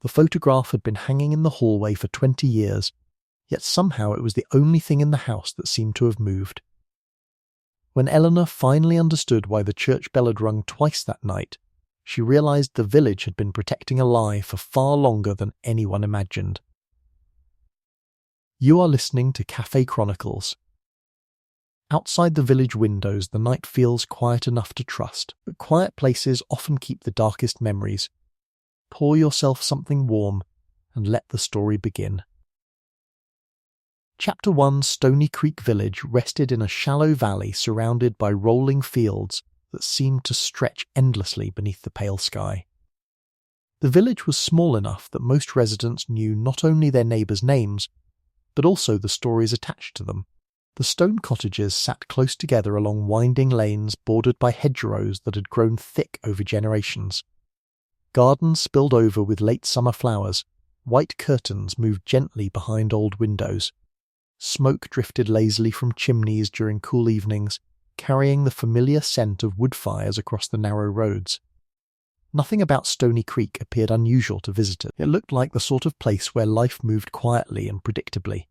The photograph had been hanging in the hallway for 20 years, yet somehow it was the only thing in the house that seemed to have moved. When Eleanor finally understood why the church bell had rung twice that night, she realised the village had been protecting a lie for far longer than anyone imagined. You are listening to Cafe Chronicles. Outside the village windows, the night feels quiet enough to trust, but quiet places often keep the darkest memories. Pour yourself something warm and let the story begin. Chapter 1 Stony Creek Village rested in a shallow valley surrounded by rolling fields that seemed to stretch endlessly beneath the pale sky. The village was small enough that most residents knew not only their neighbours' names, but also the stories attached to them. The stone cottages sat close together along winding lanes bordered by hedgerows that had grown thick over generations. Gardens spilled over with late summer flowers, white curtains moved gently behind old windows. Smoke drifted lazily from chimneys during cool evenings, carrying the familiar scent of wood fires across the narrow roads. Nothing about Stony Creek appeared unusual to visitors. It looked like the sort of place where life moved quietly and predictably.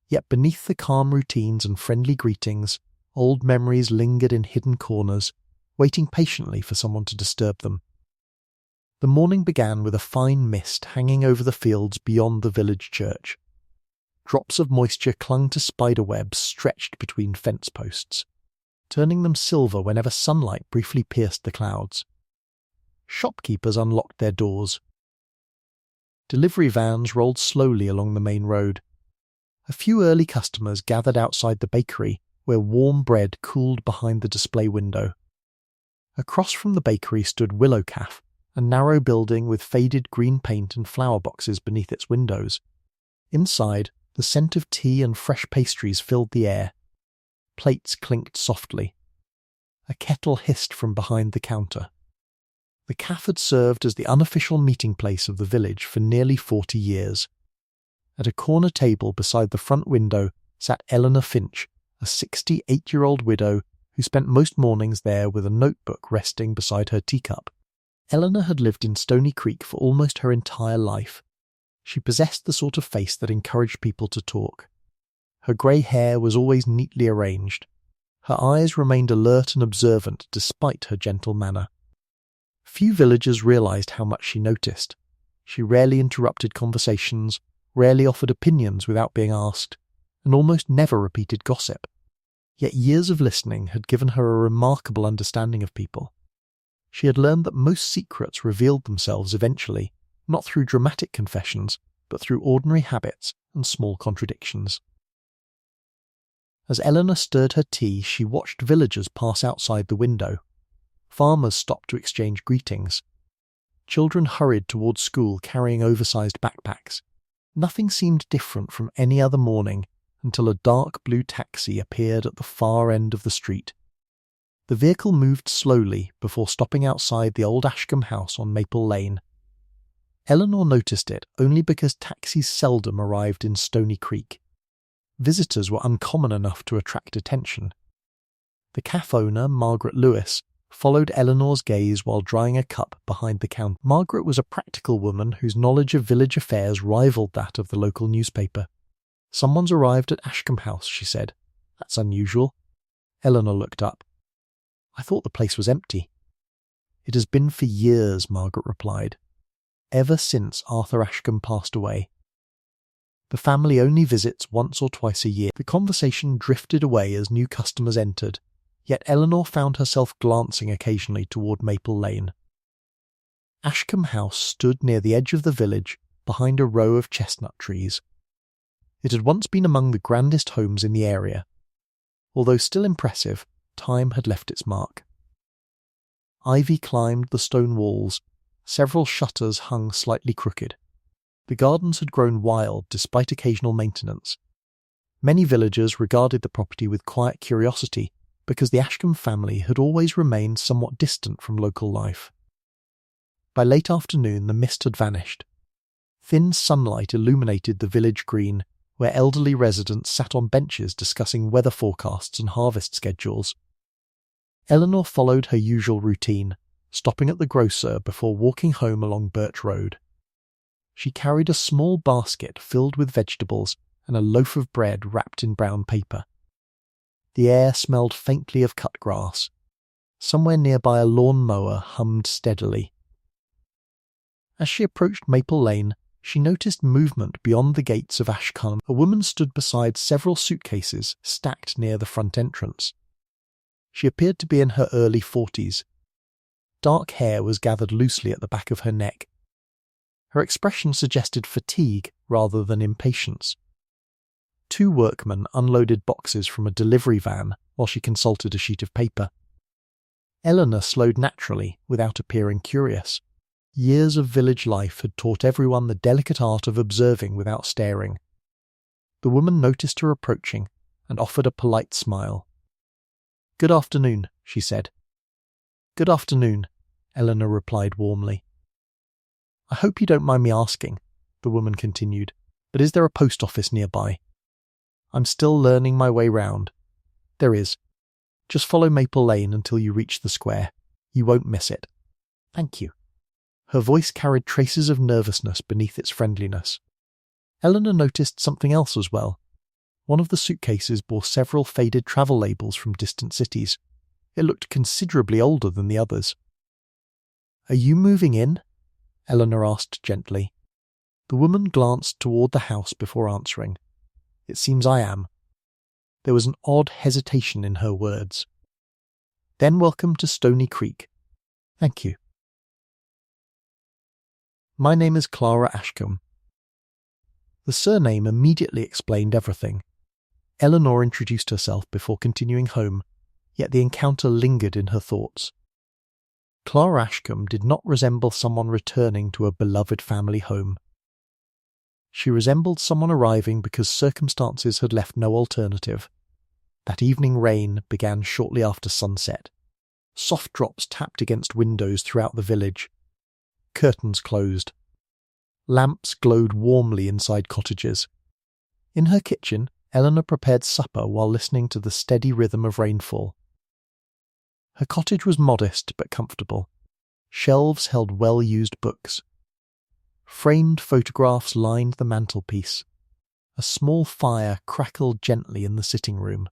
Yet beneath the calm routines and friendly greetings, old memories lingered in hidden corners, waiting patiently for someone to disturb them. The morning began with a fine mist hanging over the fields beyond the village church. Drops of moisture clung to spider webs stretched between fence posts, turning them silver whenever sunlight briefly pierced the clouds. Shopkeepers unlocked their doors. Delivery vans rolled slowly along the main road. A few early customers gathered outside the bakery, where warm bread cooled behind the display window. Across from the bakery stood Willow Cafe, a narrow building with faded green paint and flower boxes beneath its windows. Inside, the scent of tea and fresh pastries filled the air. Plates clinked softly. A kettle hissed from behind the counter. The cafe had served as the unofficial meeting place of the village for nearly 40 years. At a corner table beside the front window sat Eleanor Finch, a 68-year-old widow who spent most mornings there with a notebook resting beside her teacup. Eleanor had lived in Stony Creek for almost her entire life. She possessed the sort of face that encouraged people to talk. Her grey hair was always neatly arranged. Her eyes remained alert and observant despite her gentle manner. Few villagers realised how much she noticed. She rarely interrupted conversations, rarely offered opinions without being asked, and almost never repeated gossip. Yet years of listening had given her a remarkable understanding of people. She had learned that most secrets revealed themselves eventually, not through dramatic confessions, but through ordinary habits and small contradictions. As Eleanor stirred her tea, she watched villagers pass outside the window. Farmers stopped to exchange greetings. Children hurried towards school carrying oversized backpacks. Nothing seemed different from any other morning until a dark blue taxi appeared at the far end of the street. The vehicle moved slowly before stopping outside the old Ashcombe House on Maple Lane. Eleanor noticed it only because taxis seldom arrived in Stony Creek. Visitors were uncommon enough to attract attention. The cafe owner, Margaret Lewis, followed Eleanor's gaze while drying a cup behind the counter. Margaret was a practical woman whose knowledge of village affairs rivaled that of the local newspaper. "Someone's arrived at Ashcombe House," she said. "That's unusual." Eleanor looked up. "I thought the place was empty." "It has been for years," Margaret replied. "Ever since Arthur Ashcombe passed away. The family only visits once or twice a year." The conversation drifted away as new customers entered, yet Eleanor found herself glancing occasionally toward Maple Lane. Ashcombe House stood near the edge of the village behind a row of chestnut trees. It had once been among the grandest homes in the area. Although still impressive, time had left its mark. Ivy climbed the stone walls. Several shutters hung slightly crooked. The gardens had grown wild despite occasional maintenance. Many villagers regarded the property with quiet curiosity because the Ashcombe family had always remained somewhat distant from local life. By late afternoon the mist had vanished. Thin sunlight illuminated the village green, where elderly residents sat on benches discussing weather forecasts and harvest schedules. Eleanor followed her usual routine, stopping at the grocer before walking home along Birch Road. She carried a small basket filled with vegetables and a loaf of bread wrapped in brown paper. The air smelled faintly of cut grass. Somewhere nearby a lawn mower hummed steadily. As she approached Maple Lane, she noticed movement beyond the gates of Ashcombe. A woman stood beside several suitcases stacked near the front entrance. She appeared to be in her early 40s. Dark hair was gathered loosely at the back of her neck. Her expression suggested fatigue rather than impatience. 2 workmen unloaded boxes from a delivery van while she consulted a sheet of paper. Eleanor slowed naturally without appearing curious. Years of village life had taught everyone the delicate art of observing without staring. The woman noticed her approaching and offered a polite smile. "Good afternoon," she said. "Good afternoon," Eleanor replied warmly. "I hope you don't mind me asking," the woman continued, "but is there a post office nearby? I'm still learning my way round." "There is. Just follow Maple Lane until you reach the square. You won't miss it." "Thank you." Her voice carried traces of nervousness beneath its friendliness. Eleanor noticed something else as well. One of the suitcases bore several faded travel labels from distant cities. It looked considerably older than the others. "Are you moving in?" Eleanor asked gently. The woman glanced toward the house before answering. "It seems I am." There was an odd hesitation in her words. "Then welcome to Stony Creek." "Thank you." "My name is Clara Ashcombe." The surname immediately explained everything. Eleanor introduced herself before continuing home, yet the encounter lingered in her thoughts. Clara Ashcombe did not resemble someone returning to a beloved family home. She resembled someone arriving because circumstances had left no alternative. That evening rain began shortly after sunset. Soft drops tapped against windows throughout the village. Curtains closed. Lamps glowed warmly inside cottages. In her kitchen, Eleanor prepared supper while listening to the steady rhythm of rainfall. Her cottage was modest but comfortable. Shelves held well-used books. Framed photographs lined the mantelpiece. A small fire crackled gently in the sitting room.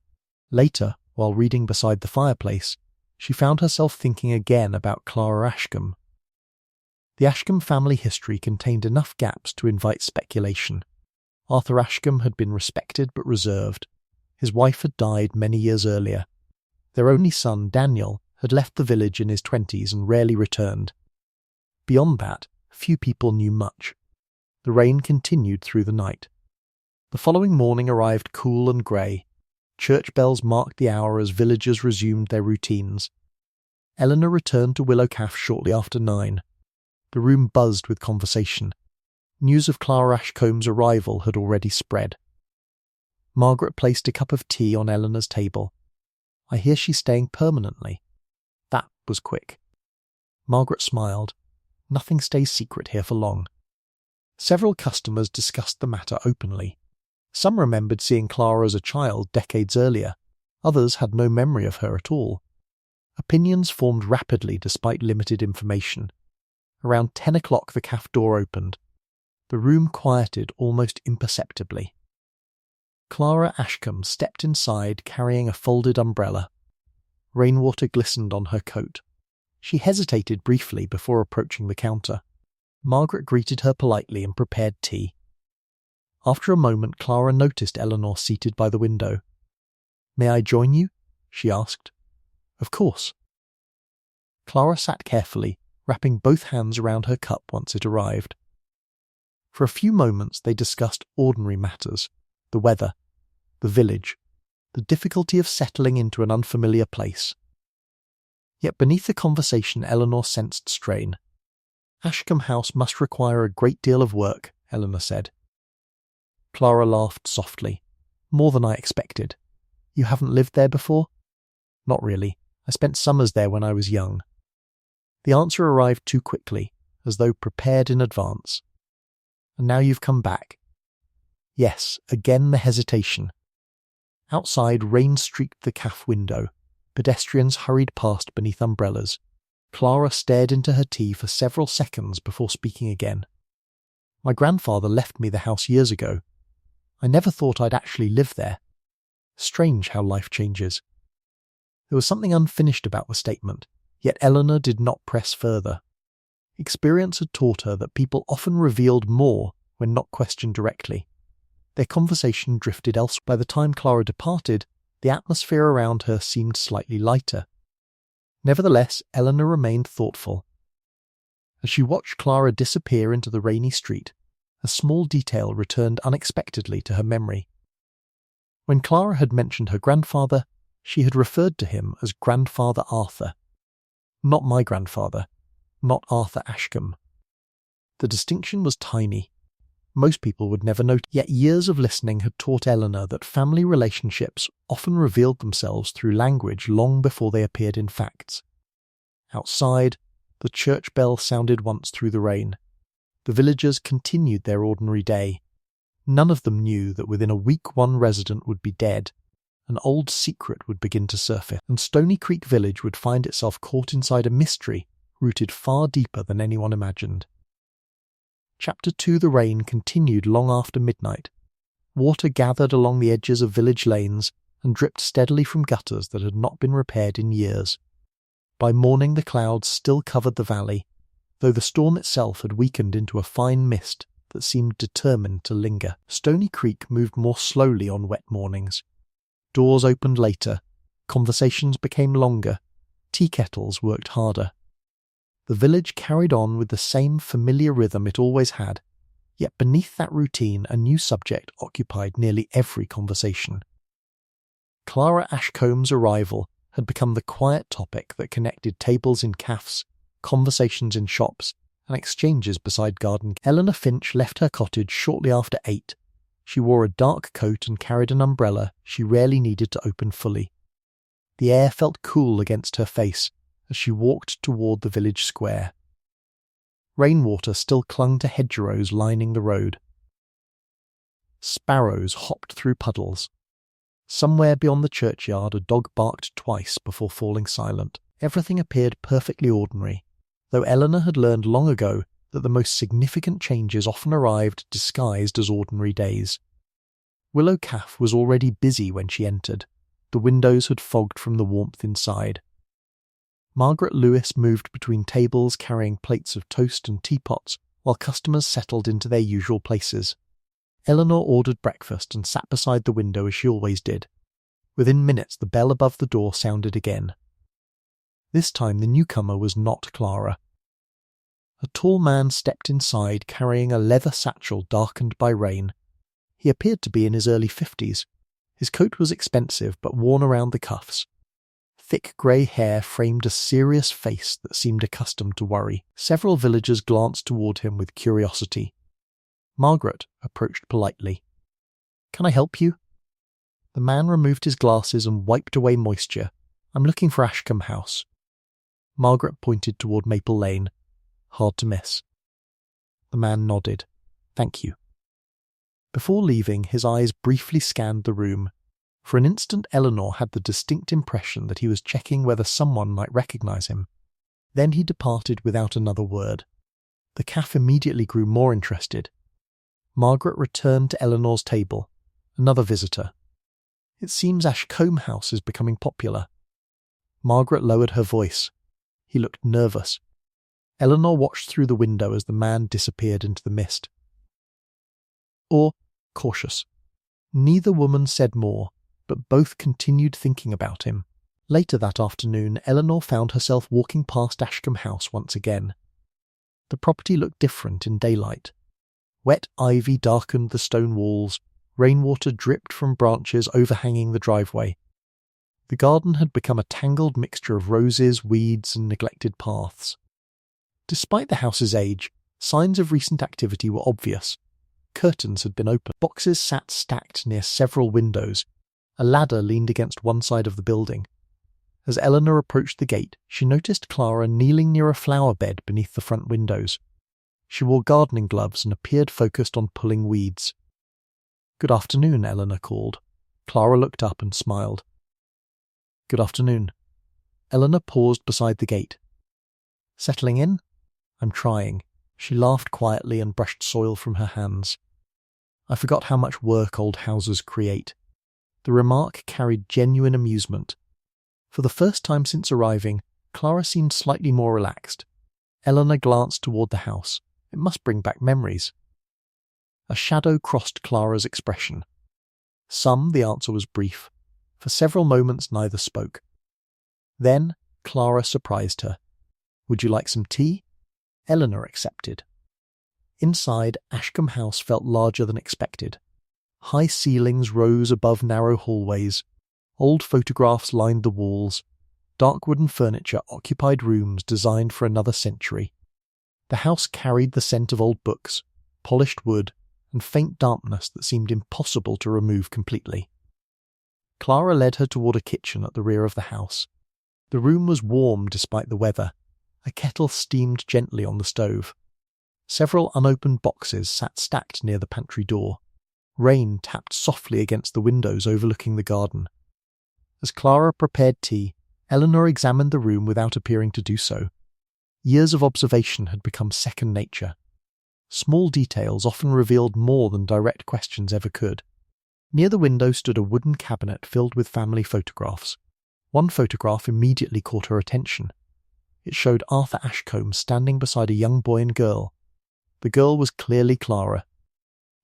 Later, while reading beside the fireplace, she found herself thinking again about Clara Ashcombe. The Ashcombe family history contained enough gaps to invite speculation. Arthur Ashcombe had been respected but reserved. His wife had died many years earlier. Their only son, Daniel, had left the village in his 20s and rarely returned. Beyond that, few people knew much. The rain continued through the night. The following morning arrived cool and grey. Church bells marked the hour as villagers resumed their routines. Eleanor returned to Willow Calf shortly after 9. The room buzzed with conversation. News of Clara Ashcombe's arrival had already spread. Margaret placed a cup of tea on Eleanor's table. "I hear she's staying permanently." That was quick. Margaret smiled. Nothing stays secret here for long. Several customers discussed the matter openly. Some remembered seeing Clara as a child decades earlier. Others had no memory of her at all. Opinions formed rapidly despite limited information. Around 10 o'clock the caff door opened. The room quieted almost imperceptibly. Clara Ashcombe stepped inside carrying a folded umbrella. Rainwater glistened on her coat. She hesitated briefly before approaching the counter. Margaret greeted her politely and prepared tea. After a moment, Clara noticed Eleanor seated by the window. "May I join you?" she asked. "Of course." Clara sat carefully, wrapping both hands around her cup once it arrived. For a few moments they discussed ordinary matters: the weather, the village, the difficulty of settling into an unfamiliar place. Yet beneath the conversation Eleanor sensed strain. "Ashcombe House must require a great deal of work," Eleanor said. Clara laughed softly. "More than I expected. You haven't lived there before?" "Not really. I spent summers there when I was young." The answer arrived too quickly, as though prepared in advance. "And now you've come back?" "Yes," again the hesitation. Outside, rain streaked the caff window. Pedestrians hurried past beneath umbrellas. Clara stared into her tea for several seconds before speaking again. My grandfather left me the house years ago. I never thought I'd actually live there. Strange how life changes. There was something unfinished about the statement, yet Eleanor did not press further. Experience had taught her that people often revealed more when not questioned directly. Their conversation drifted elsewhere. By the time Clara departed, the atmosphere around her seemed slightly lighter. Nevertheless, Eleanor remained thoughtful. As she watched Clara disappear into the rainy street, a small detail returned unexpectedly to her memory. When Clara had mentioned her grandfather, she had referred to him as Grandfather Arthur. Not my grandfather, not Arthur Ashcombe. The distinction was tiny. Most people would never notice, yet years of listening had taught Eleanor that family relationships often revealed themselves through language long before they appeared in facts. Outside, the church bell sounded once through the rain. The villagers continued their ordinary day. None of them knew that within a week one resident would be dead. An old secret would begin to surface, and Stony Creek Village would find itself caught inside a mystery rooted far deeper than anyone imagined. Chapter 2 The rain continued long after midnight. Water gathered along the edges of village lanes and dripped steadily from gutters that had not been repaired in years. By morning the clouds still covered the valley, though the storm itself had weakened into a fine mist that seemed determined to linger. Stony Creek moved more slowly on wet mornings. Doors opened later, conversations became longer, tea kettles worked harder. The village carried on with the same familiar rhythm it always had, yet beneath that routine a new subject occupied nearly every conversation. Clara Ashcombe's arrival had become the quiet topic that connected tables in cafes, conversations in shops, and exchanges beside garden. Eleanor Finch left her cottage shortly after 8. She wore a dark coat and carried an umbrella she rarely needed to open fully. The air felt cool against her face as she walked toward the village square. Rainwater still clung to hedgerows lining the road. Sparrows hopped through puddles. Somewhere beyond the churchyard a dog barked twice before falling silent. Everything appeared perfectly ordinary, though Eleanor had learned long ago that the most significant changes often arrived disguised as ordinary days. Willow Calf was already busy when she entered. The windows had fogged from the warmth inside. Margaret Lewis moved between tables carrying plates of toast and teapots while customers settled into their usual places. Eleanor ordered breakfast and sat beside the window as she always did. Within minutes the bell above the door sounded again. This time the newcomer was not Clara. A tall man stepped inside carrying a leather satchel darkened by rain. He appeared to be in his early 50s. His coat was expensive but worn around the cuffs. Thick grey hair framed a serious face that seemed accustomed to worry. Several villagers glanced toward him with curiosity. Margaret approached politely. "Can I help you?" The man removed his glasses and wiped away moisture. "I'm looking for Ashcombe House." Margaret pointed toward Maple Lane. Hard to miss. The man nodded. "Thank you." Before leaving, his eyes briefly scanned the room. For an instant Eleanor had the distinct impression that he was checking whether someone might recognise him. Then he departed without another word. The calf immediately grew more interested. Margaret returned to Eleanor's table. Another visitor. "It seems Ashcombe House is becoming popular." Margaret lowered her voice. He looked nervous. Eleanor watched through the window as the man disappeared into the mist. Or cautious. Neither woman said more, but both continued thinking about him. Later that afternoon, Eleanor found herself walking past Ashcombe House once again. The property looked different in daylight. Wet ivy darkened the stone walls, rainwater dripped from branches overhanging the driveway. The garden had become a tangled mixture of roses, weeds, and neglected paths. Despite the house's age, signs of recent activity were obvious. Curtains had been opened. Boxes sat stacked near several windows. A ladder leaned against one side of the building. As Eleanor approached the gate, she noticed Clara kneeling near a flower bed beneath the front windows. She wore gardening gloves and appeared focused on pulling weeds. "Good afternoon," Eleanor called. Clara looked up and smiled. "Good afternoon." Eleanor paused beside the gate. "Settling in?" "I'm trying." She laughed quietly and brushed soil from her hands. I forgot how much work old houses create. The remark carried genuine amusement. For the first time since arriving, Clara seemed slightly more relaxed. Eleanor glanced toward the house. It must bring back memories. A shadow crossed Clara's expression. The answer was brief. For several moments neither spoke. Then Clara surprised her. Would you like some tea? Eleanor accepted. Inside, Ashcombe House felt larger than expected. High ceilings rose above narrow hallways. Old photographs lined the walls. Dark wooden furniture occupied rooms designed for another century. The house carried the scent of old books, polished wood, and faint dampness that seemed impossible to remove completely. Clara led her toward a kitchen at the rear of the house. The room was warm despite the weather. A kettle steamed gently on the stove. Several unopened boxes sat stacked near the pantry door. Rain tapped softly against the windows overlooking the garden. As Clara prepared tea, Eleanor examined the room without appearing to do so. Years of observation had become second nature. Small details often revealed more than direct questions ever could. Near the window stood a wooden cabinet filled with family photographs. One photograph immediately caught her attention. It showed Arthur Ashcombe standing beside a young boy and girl. The girl was clearly Clara.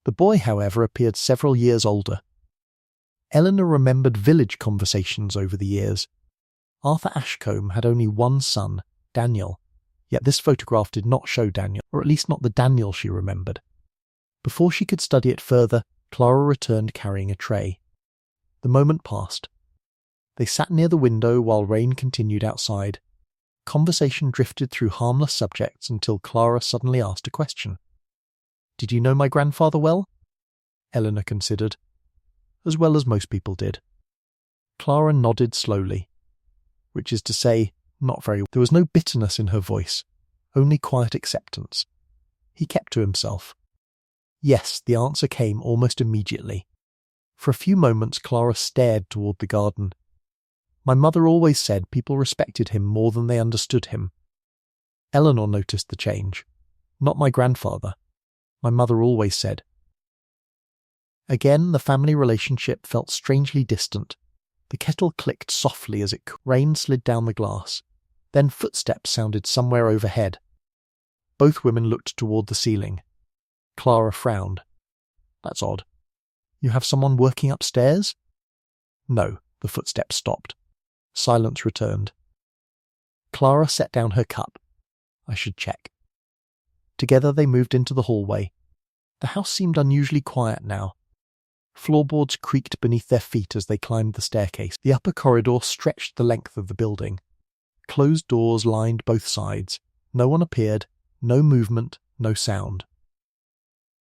The boy, however, appeared several years older. Eleanor remembered village conversations over the years. Arthur Ashcombe had only one son, Daniel, yet this photograph did not show Daniel, or at least not the Daniel she remembered. Before she could study it further, Clara returned carrying a tray. The moment passed. They sat near the window while rain continued outside. Conversation drifted through harmless subjects until Clara suddenly asked a question. "Did you know my grandfather well?" Eleanor considered. As well as most people did. Clara nodded slowly. Which is to say, not very well. There was no bitterness in her voice, only quiet acceptance. He kept to himself. Yes, the answer came almost immediately. For a few moments Clara stared toward the garden. My mother always said people respected him more than they understood him. Eleanor noticed the change. Not my grandfather. My mother always said. Again, the family relationship felt strangely distant. The kettle clicked softly as rain slid down the glass. Then footsteps sounded somewhere overhead. Both women looked toward the ceiling. Clara frowned. That's odd. You have someone working upstairs? No, the footsteps stopped. Silence returned. Clara set down her cup. I should check. Together they moved into the hallway. The house seemed unusually quiet now. Floorboards creaked beneath their feet as they climbed the staircase. The upper corridor stretched the length of the building. Closed doors lined both sides. No one appeared, no movement, no sound.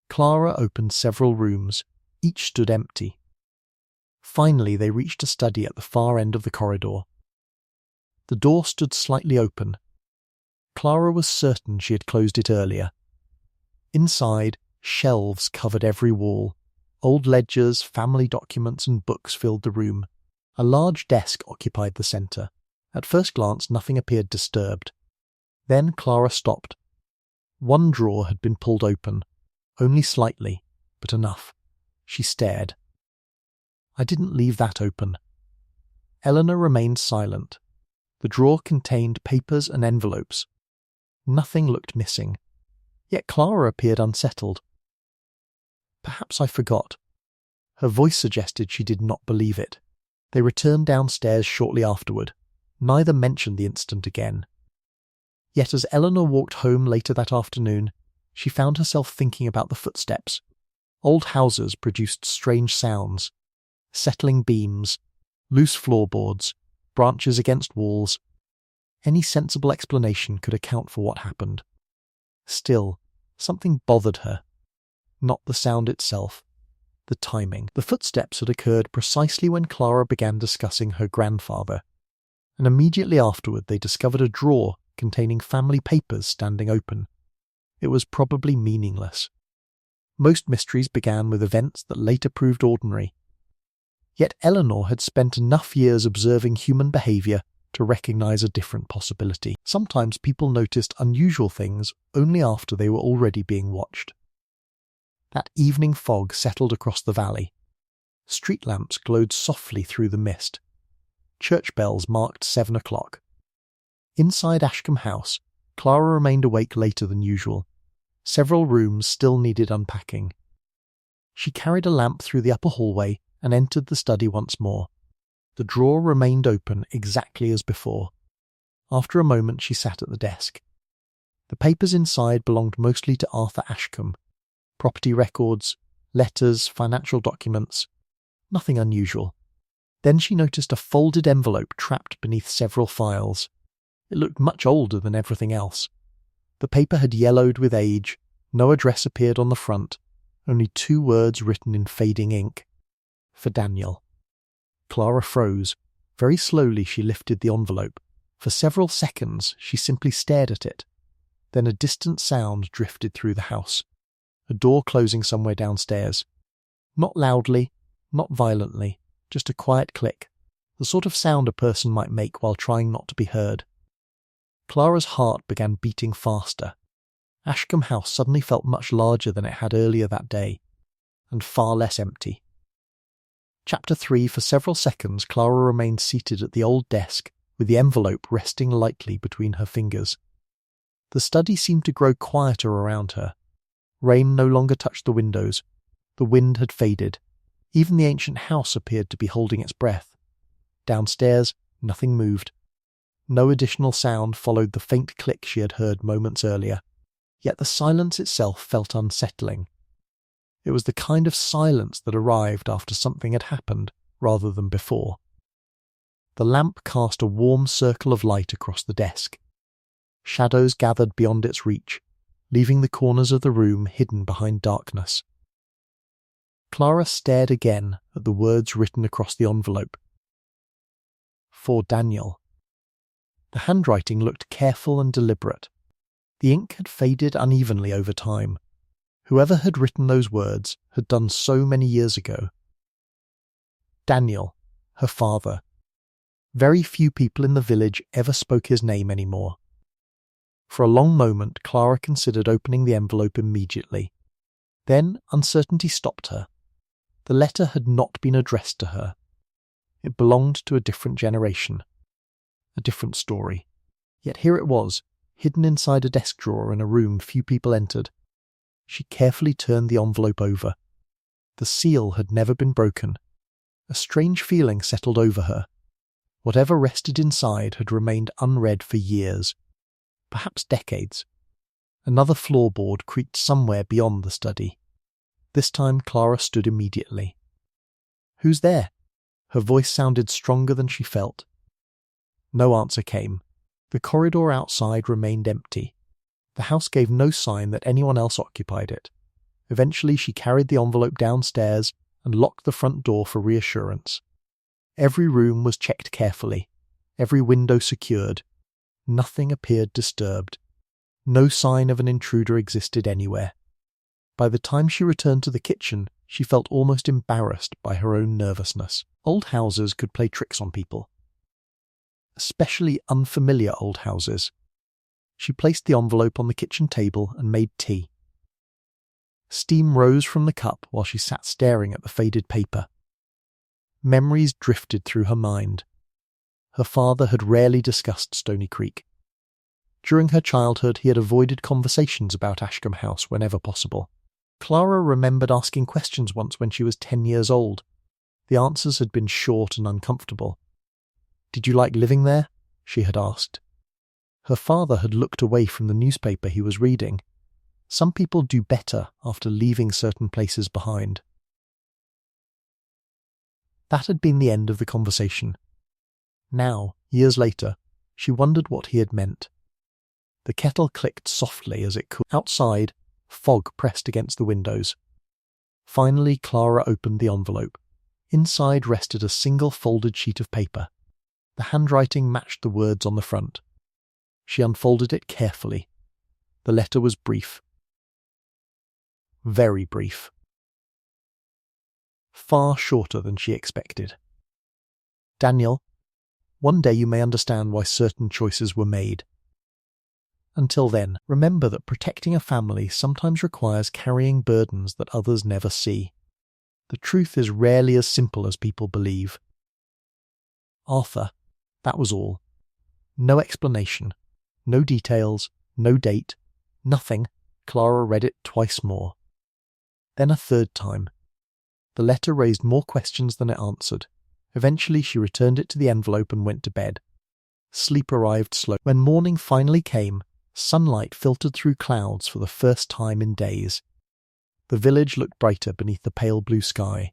Clara opened several rooms. Each stood empty. Finally, they reached a study at the far end of the corridor. The door stood slightly open. Clara was certain she had closed it earlier. Inside, shelves covered every wall. Old ledgers, family documents and books filled the room. A large desk occupied the centre. At first glance, nothing appeared disturbed. Then Clara stopped. One drawer had been pulled open. Only slightly, but enough. She stared. I didn't leave that open. Eleanor remained silent. The drawer contained papers and envelopes. Nothing looked missing. Yet Clara appeared unsettled. Perhaps I forgot. Her voice suggested she did not believe it. They returned downstairs shortly afterward. Neither mentioned the incident again. Yet as Eleanor walked home later that afternoon, she found herself thinking about the footsteps. Old houses produced strange sounds. Settling beams, loose floorboards, branches against walls. Any sensible explanation could account for what happened. Still, something bothered her. Not the sound itself, the timing. The footsteps had occurred precisely when Clara began discussing her grandfather, and immediately afterward they discovered a drawer containing family papers standing open. It was probably meaningless. Most mysteries began with events that later proved ordinary. Yet Eleanor had spent enough years observing human behaviour to recognize a different possibility. Sometimes people noticed unusual things only after they were already being watched. That evening fog settled across the valley. Street lamps glowed softly through the mist. Church bells marked 7 o'clock. Inside Ashcombe House, Clara remained awake later than usual. Several rooms still needed unpacking. She carried a lamp through the upper hallway and entered the study once more. The drawer remained open exactly as before. After a moment she sat at the desk. The papers inside belonged mostly to Arthur Ashcombe. Property records, letters, financial documents. Nothing unusual. Then she noticed a folded envelope trapped beneath several files. It looked much older than everything else. The paper had yellowed with age, no address appeared on the front, only 2 words written in fading ink. For Daniel. Clara froze. Very slowly she lifted the envelope. For several seconds she simply stared at it. Then a distant sound drifted through the house. A door closing somewhere downstairs. Not loudly, not violently, just a quiet click, the sort of sound a person might make while trying not to be heard. Clara's heart began beating faster. Ashcombe House suddenly felt much larger than it had earlier that day, and far less empty. Chapter 3. For several seconds Clara remained seated at the old desk, with the envelope resting lightly between her fingers. The study seemed to grow quieter around her. Rain no longer touched the windows. The wind had faded. Even the ancient house appeared to be holding its breath. Downstairs, nothing moved. No additional sound followed the faint click she had heard moments earlier. Yet the silence itself felt unsettling. It was the kind of silence that arrived after something had happened, rather than before. The lamp cast a warm circle of light across the desk. Shadows gathered beyond its reach, leaving the corners of the room hidden behind darkness. Clara stared again at the words written across the envelope. For Daniel. The handwriting looked careful and deliberate. The ink had faded unevenly over time. Whoever had written those words had done so many years ago. Daniel, her father. Very few people in the village ever spoke his name anymore. For a long moment Clara considered opening the envelope immediately. Then uncertainty stopped her. The letter had not been addressed to her. It belonged to a different generation. A different story. Yet here it was, hidden inside a desk drawer in a room few people entered. She carefully turned the envelope over. The seal had never been broken. A strange feeling settled over her. Whatever rested inside had remained unread for years, perhaps decades. Another floorboard creaked somewhere beyond the study. This time Clara stood immediately. "Who's there?" Her voice sounded stronger than she felt. No answer came. The corridor outside remained empty. The house gave no sign that anyone else occupied it. Eventually she carried the envelope downstairs and locked the front door for reassurance. Every room was checked carefully, every window secured. Nothing appeared disturbed. No sign of an intruder existed anywhere. By the time she returned to the kitchen, she felt almost embarrassed by her own nervousness. Old houses could play tricks on people. Especially unfamiliar old houses. She placed the envelope on the kitchen table and made tea. Steam rose from the cup while she sat staring at the faded paper. Memories drifted through her mind. Her father had rarely discussed Stony Creek. During her childhood, he had avoided conversations about Ashcombe House whenever possible. Clara remembered asking questions once when she was 10 years old. The answers had been short and uncomfortable. "Did you like living there?" she had asked. Her father had looked away from the newspaper he was reading. Some people do better after leaving certain places behind. That had been the end of the conversation. Now, years later, she wondered what he had meant. The kettle clicked softly as it cooled. Outside, fog pressed against the windows. Finally, Clara opened the envelope. Inside rested a single folded sheet of paper. The handwriting matched the words on the front. She unfolded it carefully. The letter was brief. Very brief. Far shorter than she expected. "Daniel, One day you may understand why certain choices were made. Until then, remember that protecting a family sometimes requires carrying burdens that others never see. The truth is rarely as simple as people believe. Arthur, that was all. No explanation, no details, no date, nothing. Clara read it twice more. Then a third time. The letter raised more questions than it answered. Eventually she returned it to the envelope and went to bed. Sleep arrived slowly. When morning finally came, sunlight filtered through clouds for the first time in days. The village looked brighter beneath the pale blue sky.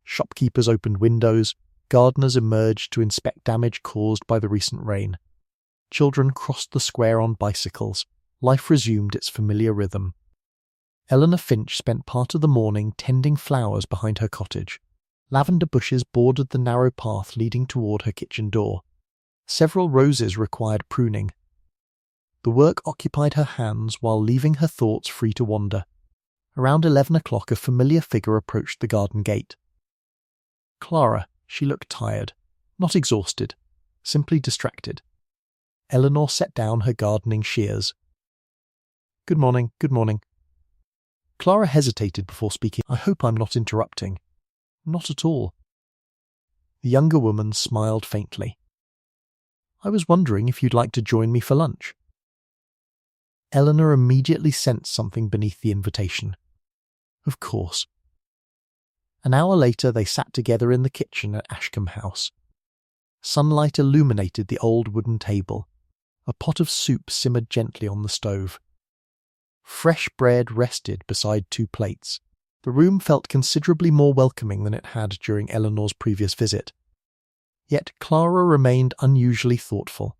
Shopkeepers opened windows, gardeners emerged to inspect damage caused by the recent rain. Children crossed the square on bicycles. Life resumed its familiar rhythm. Eleanor Finch spent part of the morning tending flowers behind her cottage. Lavender bushes bordered the narrow path leading toward her kitchen door. Several roses required pruning. The work occupied her hands while leaving her thoughts free to wander. Around 11 o'clock a familiar figure approached the garden gate. Clara, she looked tired, not exhausted, simply distracted. Eleanor set down her gardening shears. Good morning, good morning. Clara hesitated before speaking. I hope I'm not interrupting. Not at all. The younger woman smiled faintly. I was wondering if you'd like to join me for lunch. Eleanor immediately sensed something beneath the invitation. Of course. An hour later they sat together in the kitchen at Ashcombe House. Sunlight illuminated the old wooden table. A pot of soup simmered gently on the stove. Fresh bread rested beside 2 plates. The room felt considerably more welcoming than it had during Eleanor's previous visit. Yet Clara remained unusually thoughtful.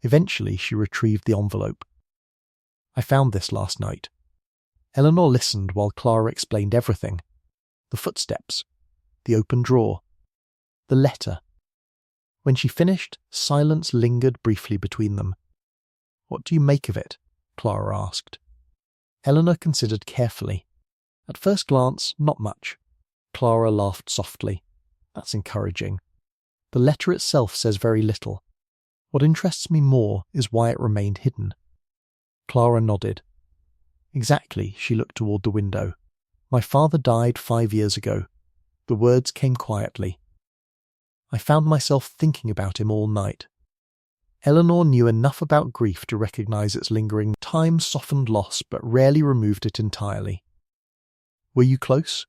Eventually she retrieved the envelope. I found this last night. Eleanor listened while Clara explained everything. The footsteps, the open drawer, the letter. When she finished, silence lingered briefly between them. What do you make of it? Clara asked. Eleanor considered carefully. At first glance, not much. Clara laughed softly. That's encouraging. The letter itself says very little. What interests me more is why it remained hidden. Clara nodded. Exactly, she looked toward the window. My father died 5 years ago. The words came quietly. I found myself thinking about him all night. Eleanor knew enough about grief to recognize its lingering. Time softened loss, but rarely removed it entirely. Were you close?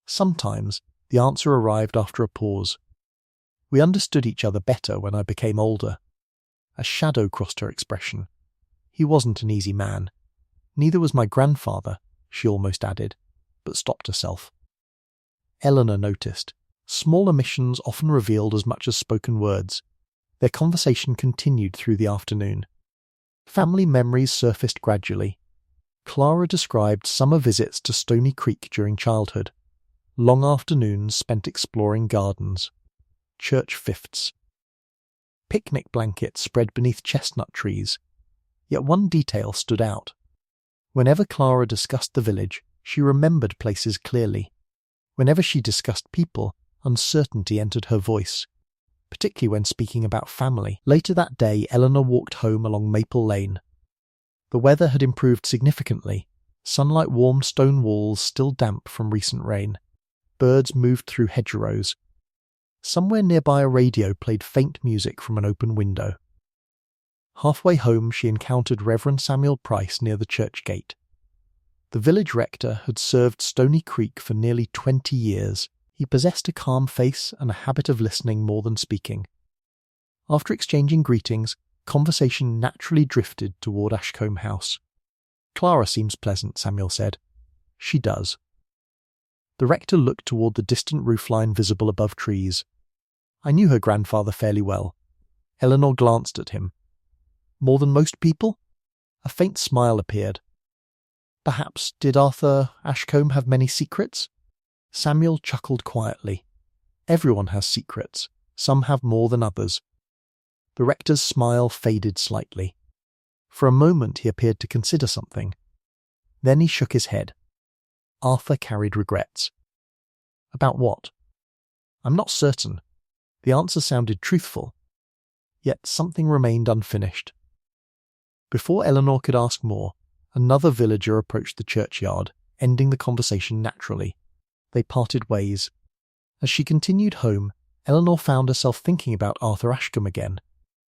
Sometimes. The answer arrived after a pause. We understood each other better when I became older. A shadow crossed her expression. He wasn't an easy man. Neither was my grandfather, she almost added, but stopped herself. Eleanor noticed. Small omissions often revealed as much as spoken words. Their conversation continued through the afternoon. Family memories surfaced gradually. Clara described summer visits to Stony Creek during childhood, long afternoons spent exploring gardens, church fifths, picnic blankets spread beneath chestnut trees. Yet one detail stood out. Whenever Clara discussed the village, she remembered places clearly. Whenever she discussed people, uncertainty entered her voice, particularly when speaking about family. Later that day, Eleanor walked home along Maple Lane. The weather had improved significantly. Sunlight warmed stone walls still damp from recent rain. Birds moved through hedgerows. Somewhere nearby a radio played faint music from an open window. Halfway home she encountered Reverend Samuel Price near the church gate. The village rector had served Stony Creek for nearly 20 years. He possessed a calm face and a habit of listening more than speaking. After exchanging greetings, conversation naturally drifted toward Ashcombe House. Clara seems pleasant, Samuel said. She does. The rector looked toward the distant roofline visible above trees. I knew her grandfather fairly well. Eleanor glanced at him. More than most people? A faint smile appeared. Perhaps, did Arthur Ashcombe have many secrets? Samuel chuckled quietly. Everyone has secrets. Some have more than others. The rector's smile faded slightly. For a moment he appeared to consider something. Then he shook his head. Arthur carried regrets. About what? I'm not certain. The answer sounded truthful, yet something remained unfinished. Before Eleanor could ask more, another villager approached the churchyard, ending the conversation naturally. They parted ways. As she continued home, Eleanor found herself thinking about Arthur Ashcombe again.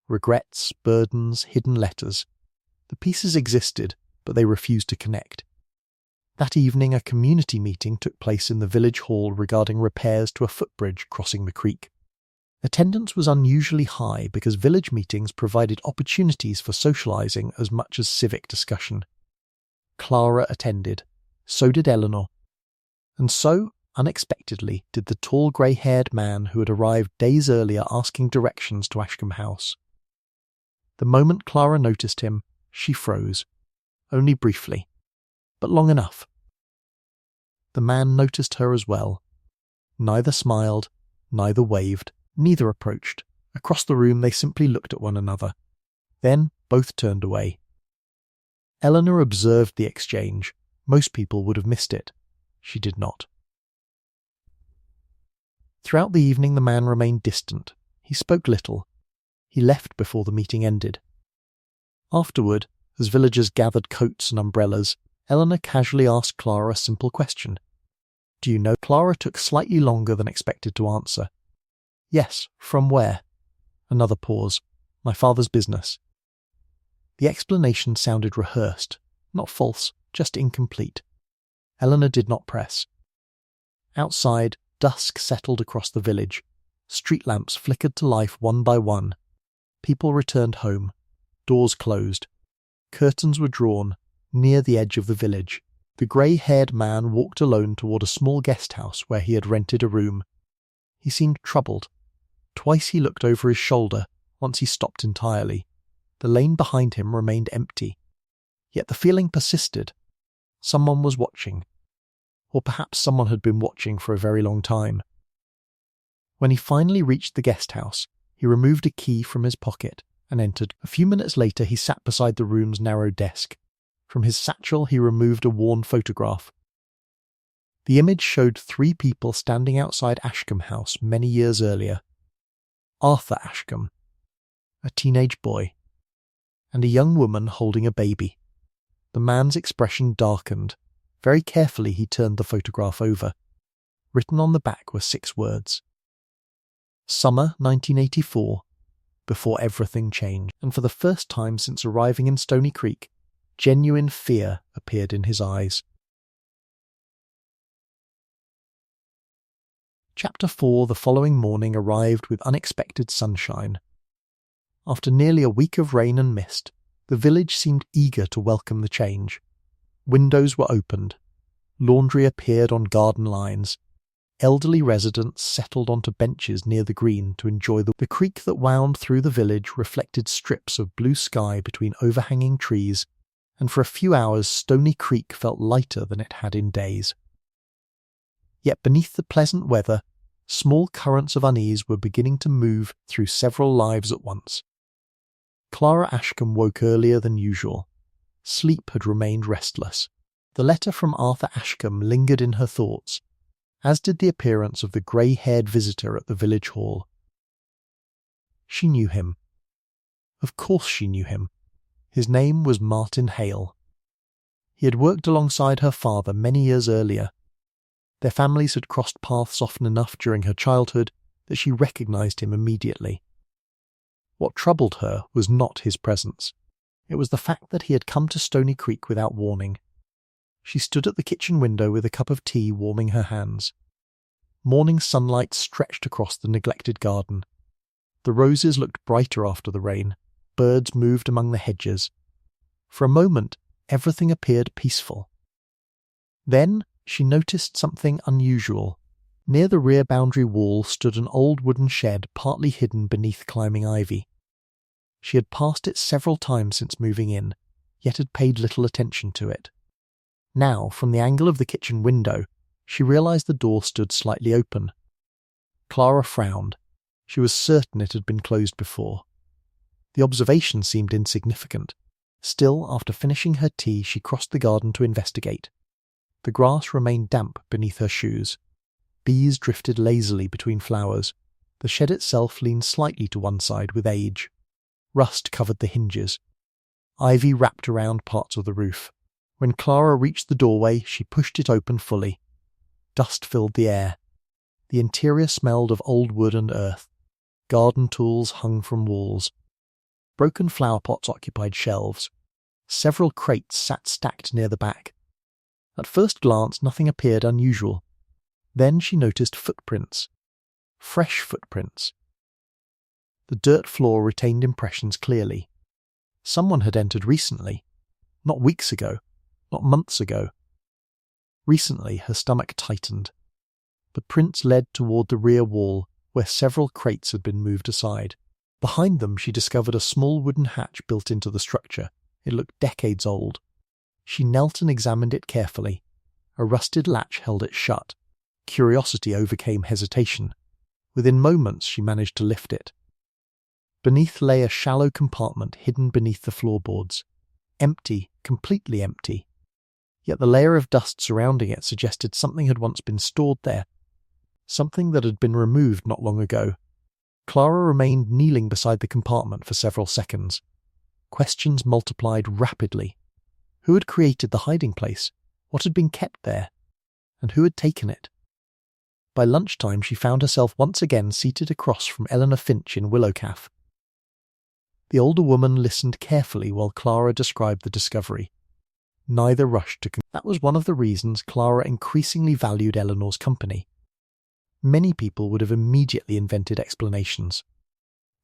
Regrets, burdens, hidden letters. The pieces existed, but they refused to connect. That evening, a community meeting took place in the village hall regarding repairs to a footbridge crossing the creek. Attendance was unusually high because village meetings provided opportunities for socialising as much as civic discussion. Clara attended. So did Eleanor. And so, unexpectedly, did the tall grey-haired man who had arrived days earlier asking directions to Ashcombe House. The moment Clara noticed him, she froze. Only briefly, but long enough. The man noticed her as well. Neither smiled, neither waved, neither approached. Across the room they simply looked at one another. Then both turned away. Eleanor observed the exchange. Most people would have missed it. She did not. Throughout the evening the man remained distant. He spoke little. He left before the meeting ended. Afterward, as villagers gathered coats and umbrellas, Eleanor casually asked Clara a simple question. "Do you know?" Clara took slightly longer than expected to answer. "Yes, from where?" Another pause. "My father's business." The explanation sounded rehearsed, not false, just incomplete. Eleanor did not press. Outside, dusk settled across the village. Street lamps flickered to life one by one. People returned home. Doors closed. Curtains were drawn, near the edge of the village. The grey-haired man walked alone toward a small guest house where he had rented a room. He seemed troubled. Twice he looked over his shoulder, once he stopped entirely. The lane behind him remained empty. Yet the feeling persisted. Someone was watching. Or perhaps someone had been watching for a very long time. When he finally reached the guest house, he removed a key from his pocket and entered. A few minutes later he sat beside the room's narrow desk. From his satchel he removed a worn photograph. The image showed 3 people standing outside Ashcombe House many years earlier. Arthur Ashcombe, a teenage boy, and a young woman holding a baby. The man's expression darkened. Very carefully he turned the photograph over. Written on the back were 6 words. Summer 1984, before everything changed. And for the first time since arriving in Stony Creek, genuine fear appeared in his eyes. Chapter 4. The following morning arrived with unexpected sunshine. After nearly a week of rain and mist, the village seemed eager to welcome the change. Windows were opened. Laundry appeared on garden lines. Elderly residents settled onto benches near the green to enjoy the creek that wound through the village reflected strips of blue sky between overhanging trees, and for a few hours Stony Creek felt lighter than it had in days. Yet beneath the pleasant weather, small currents of unease were beginning to move through several lives at once. Clara Ashcombe woke earlier than usual. Sleep had remained restless. The letter from Arthur Ashcombe lingered in her thoughts, as did the appearance of the grey-haired visitor at the village hall. She knew him. Of course she knew him. His name was Martin Hale. He had worked alongside her father many years earlier. Their families had crossed paths often enough during her childhood that she recognised him immediately. What troubled her was not his presence. It was the fact that he had come to Stony Creek without warning. She stood at the kitchen window with a cup of tea warming her hands. Morning sunlight stretched across the neglected garden. The roses looked brighter after the rain. Birds moved among the hedges. For a moment, everything appeared peaceful. Then she noticed something unusual. Near the rear boundary wall stood an old wooden shed partly hidden beneath climbing ivy. She had passed it several times since moving in, yet had paid little attention to it. Now, from the angle of the kitchen window, she realised the door stood slightly open. Clara frowned. She was certain it had been closed before. The observation seemed insignificant. Still, after finishing her tea, she crossed the garden to investigate. The grass remained damp beneath her shoes. Bees drifted lazily between flowers. The shed itself leaned slightly to one side with age. Rust covered the hinges. Ivy wrapped around parts of the roof. When Clara reached the doorway, she pushed it open fully. Dust filled the air. The interior smelled of old wood and earth. Garden tools hung from walls. Broken flower pots occupied shelves. Several crates sat stacked near the back. At first glance, nothing appeared unusual. Then she noticed footprints. Fresh footprints. The dirt floor retained impressions clearly. Someone had entered recently. Not weeks ago. Not months ago. Recently, her stomach tightened. The prints led toward the rear wall, where several crates had been moved aside. Behind them, she discovered a small wooden hatch built into the structure. It looked decades old. She knelt and examined it carefully. A rusted latch held it shut. Curiosity overcame hesitation. Within moments, she managed to lift it. Beneath lay a shallow compartment hidden beneath the floorboards. Empty, completely empty. Yet the layer of dust surrounding it suggested something had once been stored there. Something that had been removed not long ago. Clara remained kneeling beside the compartment for several seconds. Questions multiplied rapidly. Who had created the hiding place? What had been kept there? And who had taken it? By lunchtime, she found herself once again seated across from Eleanor Finch in Willowcalf. The older woman listened carefully while Clara described the discovery. Neither rushed to That was one of the reasons Clara increasingly valued Eleanor's company. Many people would have immediately invented explanations.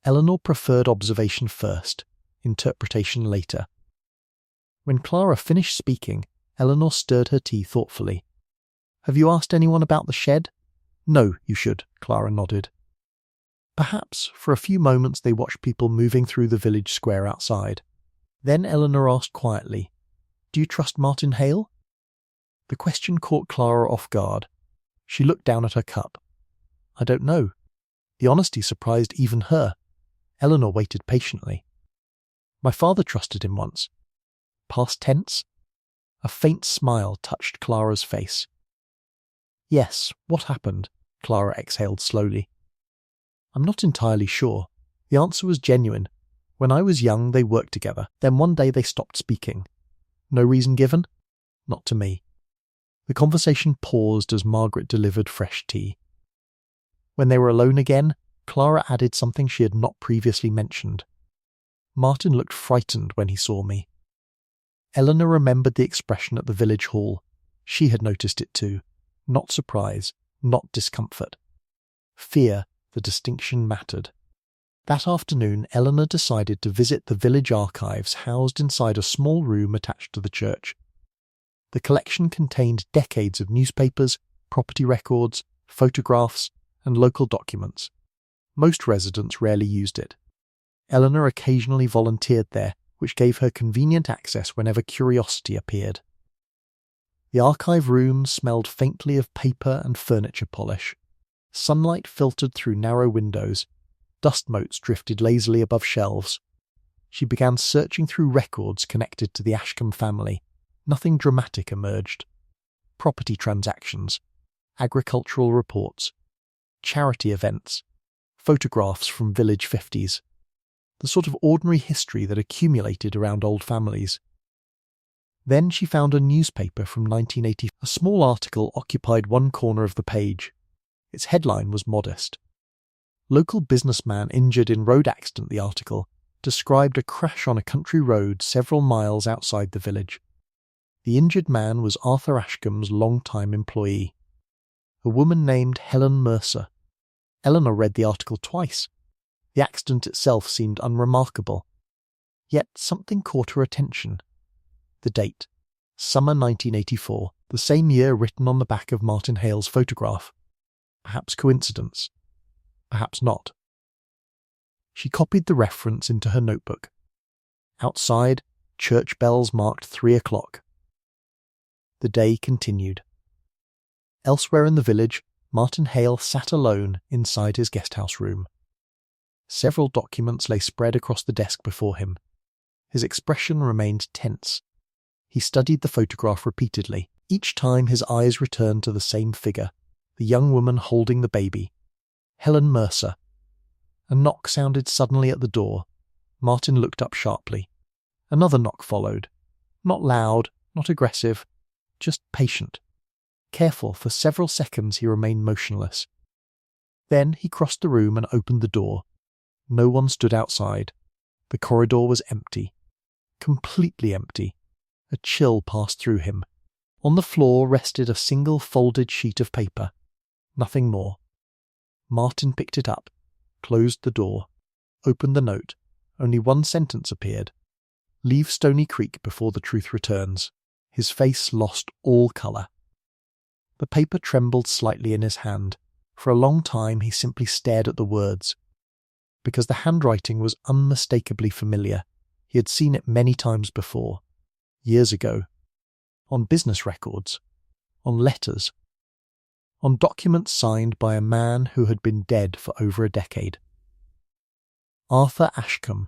Eleanor preferred observation first, interpretation later. When Clara finished speaking, Eleanor stirred her tea thoughtfully. "Have you asked anyone about the shed?" "No, you should," Clara nodded. Perhaps, for a few moments they watched people moving through the village square outside. Then Eleanor asked quietly, "Do you trust Martin Hale?" The question caught Clara off guard. She looked down at her cup. "I don't know." The honesty surprised even her. Eleanor waited patiently. "My father trusted him once." Past tense? A faint smile touched Clara's face. "Yes, what happened?" Clara exhaled slowly. "I'm not entirely sure." The answer was genuine. "When I was young, they worked together. Then one day they stopped speaking. No reason given? Not to me." The conversation paused as Margaret delivered fresh tea. When they were alone again, Clara added something she had not previously mentioned. "Martin looked frightened when he saw me." Eleanor remembered the expression at the village hall. She had noticed it too. Not surprise, not discomfort. Fear, the distinction mattered. That afternoon, Eleanor decided to visit the village archives housed inside a small room attached to the church. The collection contained decades of newspapers, property records, photographs, and local documents. Most residents rarely used it. Eleanor occasionally volunteered there, which gave her convenient access whenever curiosity appeared. The archive room smelled faintly of paper and furniture polish. Sunlight filtered through narrow windows. Dust motes drifted lazily above shelves. She began searching through records connected to the Ashcombe family. Nothing dramatic emerged. Property transactions, agricultural reports, charity events, photographs from village 50s. The sort of ordinary history that accumulated around old families. Then she found a newspaper from 1980. A small article occupied one corner of the page. Its headline was modest. "Local businessman injured in road accident," the article described a crash on a country road several miles outside the village. The injured man was Arthur Ashcombe's long-time employee. A woman named Helen Mercer. Eleanor read the article twice. The accident itself seemed unremarkable. Yet something caught her attention. The date. Summer 1984, the same year written on the back of Martin Hale's photograph. Perhaps coincidence. Perhaps not. She copied the reference into her notebook. Outside, church bells marked 3:00. The day continued. Elsewhere in the village, Martin Hale sat alone inside his guesthouse room. Several documents lay spread across the desk before him. His expression remained tense. He studied the photograph repeatedly. Each time his eyes returned to the same figure, the young woman holding the baby. Helen Mercer, A knock sounded suddenly at the door. Martin looked up sharply. Another knock followed. Not loud, not aggressive, just patient. Careful, for several seconds he remained motionless. Then he crossed the room and opened the door. No one stood outside. The corridor was empty. Completely empty. A chill passed through him. On the floor rested a single folded sheet of paper. Nothing more. Martin picked it up, closed the door, opened the note. Only one sentence appeared. Leave Stony Creek before the truth returns. His face lost all colour. The paper trembled slightly in his hand. For a long time he simply stared at the words. Because the handwriting was unmistakably familiar. He had seen it many times before. Years ago. On business records. On letters. On documents signed by a man who had been dead for over a decade. Arthur Ashcombe.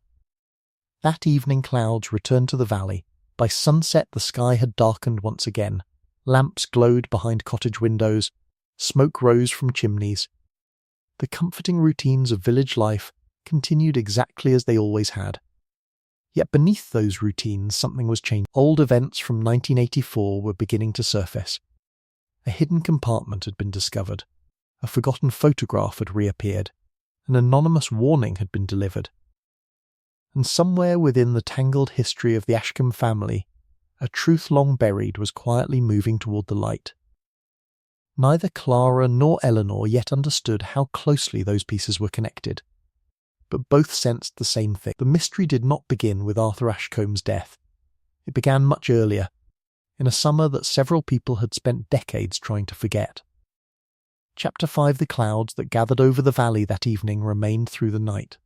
That evening clouds returned to the valley. By sunset the sky had darkened once again. Lamps glowed behind cottage windows. Smoke rose from chimneys. The comforting routines of village life continued exactly as they always had. Yet beneath those routines something was changing. Old events from 1984 were beginning to surface. A hidden compartment had been discovered. A forgotten photograph had reappeared. An anonymous warning had been delivered. And somewhere within the tangled history of the Ashcombe family, a truth long buried was quietly moving toward the light. Neither Clara nor Eleanor yet understood how closely those pieces were connected. But both sensed the same thing. The mystery did not begin with Arthur Ashcombe's death. It began much earlier, in a summer that several people had spent decades trying to forget. Chapter 5. The clouds that gathered over the valley that evening remained through the night.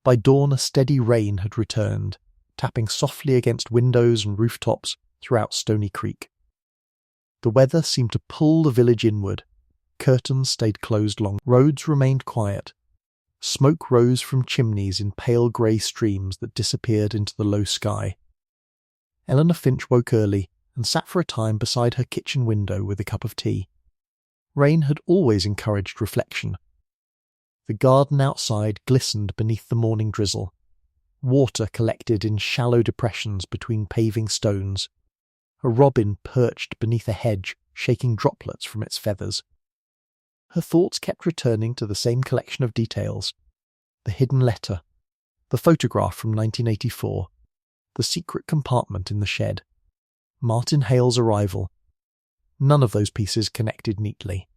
By dawn a steady rain had returned, tapping softly against windows and rooftops throughout Stony Creek. The weather seemed to pull the village inward. Curtains stayed closed long. Roads remained quiet. Smoke rose from chimneys in pale grey streams that disappeared into the low sky. Eleanor Finch woke early and sat for a time beside her kitchen window with a cup of tea. Rain had always encouraged reflection. The garden outside glistened beneath the morning drizzle. Water collected in shallow depressions between paving stones. A robin perched beneath a hedge, shaking droplets from its feathers. Her thoughts kept returning to the same collection of details. The hidden letter, the photograph from 1984, the secret compartment in the shed, Martin Hale's arrival. None of those pieces connected neatly.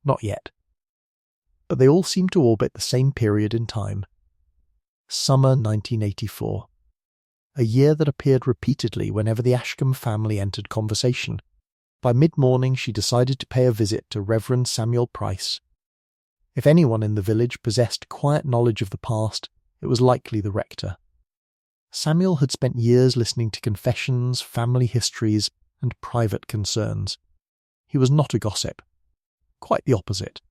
Not yet. But they all seemed to orbit the same period in time. Summer 1984. A year that appeared repeatedly whenever the Ashcombe family entered conversation. By mid-morning she decided to pay a visit to Reverend Samuel Price. If anyone in the village possessed quiet knowledge of the past, it was likely the rector. Samuel had spent years listening to confessions, family histories, and private concerns. He was not a gossip. Quite the opposite.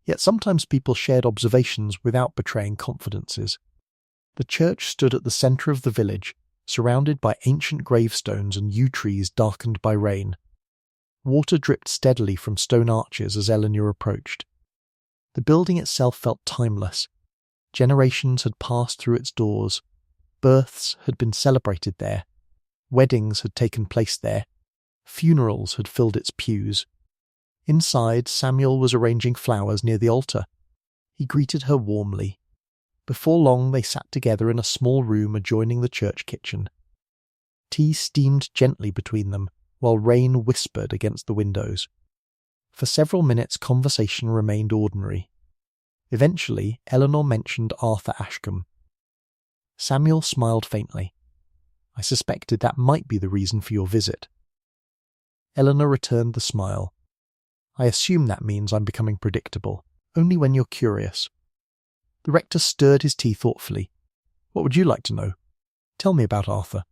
Yet sometimes people shared observations without betraying confidences. The church stood at the centre of the village, surrounded by ancient gravestones and yew trees darkened by rain. Water dripped steadily from stone arches as Eleanor approached. The building itself felt timeless. Generations had passed through its doors. Births had been celebrated there. Weddings had taken place there. Funerals had filled its pews. Inside, Samuel was arranging flowers near the altar. He greeted her warmly. Before long they sat together in a small room adjoining the church kitchen. Tea steamed gently between them, while rain whispered against the windows. For several minutes conversation remained ordinary. Eventually, Eleanor mentioned Arthur Ashcombe. Samuel smiled faintly. I suspected that might be the reason for your visit. Eleanor returned the smile. I assume that means I'm becoming predictable, only when you're curious. The rector stirred his tea thoughtfully. What would you like to know? Tell me about Arthur.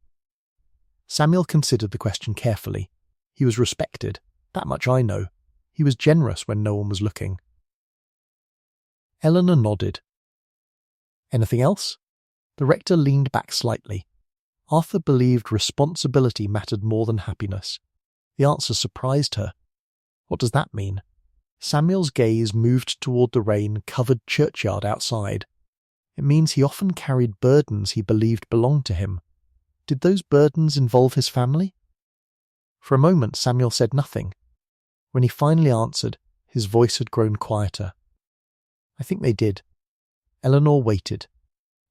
Samuel considered the question carefully. He was respected. That much I know. He was generous when no one was looking. Eleanor nodded. Anything else? The rector leaned back slightly. Arthur believed responsibility mattered more than happiness. The answer surprised her. What does that mean? Samuel's gaze moved toward the rain-covered churchyard outside. It means he often carried burdens he believed belonged to him. Did those burdens involve his family? For a moment Samuel said nothing. When he finally answered, his voice had grown quieter. I think they did. Eleanor waited.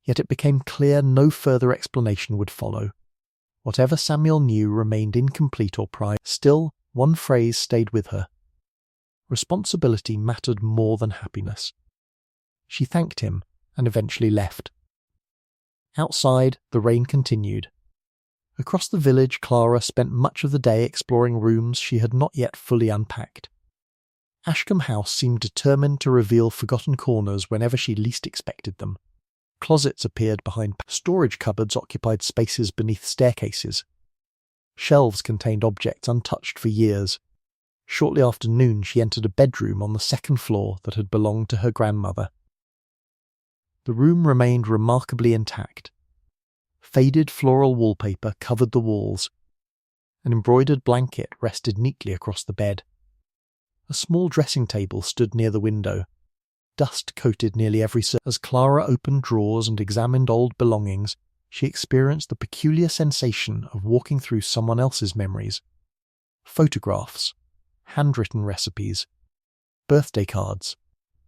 Yet it became clear no further explanation would follow. Whatever Samuel knew remained incomplete or private. Still, one phrase stayed with her. Responsibility mattered more than happiness. She thanked him and eventually left. Outside, the rain continued. Across the village, Clara spent much of the day exploring rooms she had not yet fully unpacked. Ashcombe House seemed determined to reveal forgotten corners whenever she least expected them. Closets appeared behind storage cupboards, occupied spaces beneath staircases. Shelves contained objects untouched for years. Shortly after noon, she entered a bedroom on the second floor that had belonged to her grandmother. The room remained remarkably intact. Faded floral wallpaper covered the walls. An embroidered blanket rested neatly across the bed. A small dressing table stood near the window. Dust coated nearly every surface. As Clara opened drawers and examined old belongings, she experienced the peculiar sensation of walking through someone else's memories. Photographs, handwritten recipes, birthday cards,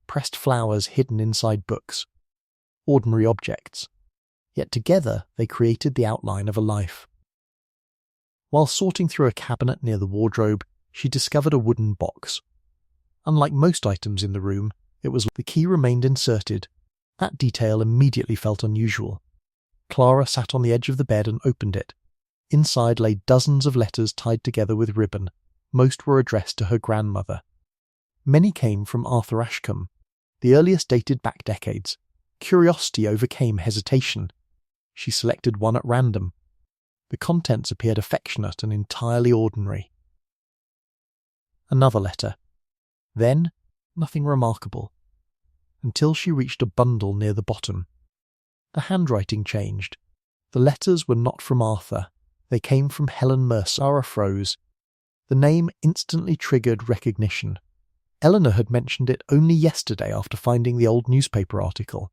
pressed flowers hidden inside books, ordinary objects. Yet together they created the outline of a life. While sorting through a cabinet near the wardrobe, she discovered a wooden box. Unlike most items in the room, the key remained inserted. That detail immediately felt unusual. Clara sat on the edge of the bed and opened it. Inside lay dozens of letters tied together with ribbon. Most were addressed to her grandmother. Many came from Arthur Ashcombe. The earliest dated back decades. Curiosity overcame hesitation. She selected one at random. The contents appeared affectionate and entirely ordinary. Another letter. Then, nothing remarkable. Until she reached a bundle near the bottom. The handwriting changed. The letters were not from Arthur. They came from Helen Mercer. Clara froze. The name instantly triggered recognition. Eleanor had mentioned it only yesterday after finding the old newspaper article.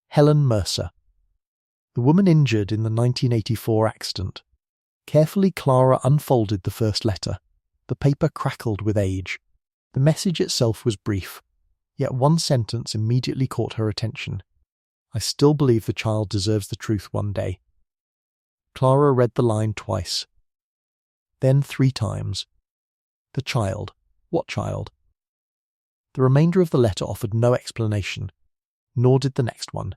Helen Mercer. The woman injured in the 1984 accident. Carefully, Clara unfolded the first letter. The paper crackled with age. The message itself was brief, yet one sentence immediately caught her attention. I still believe the child deserves the truth one day. Clara read the line twice. Then 3 times. The child. What child? The remainder of the letter offered no explanation, nor did the next one.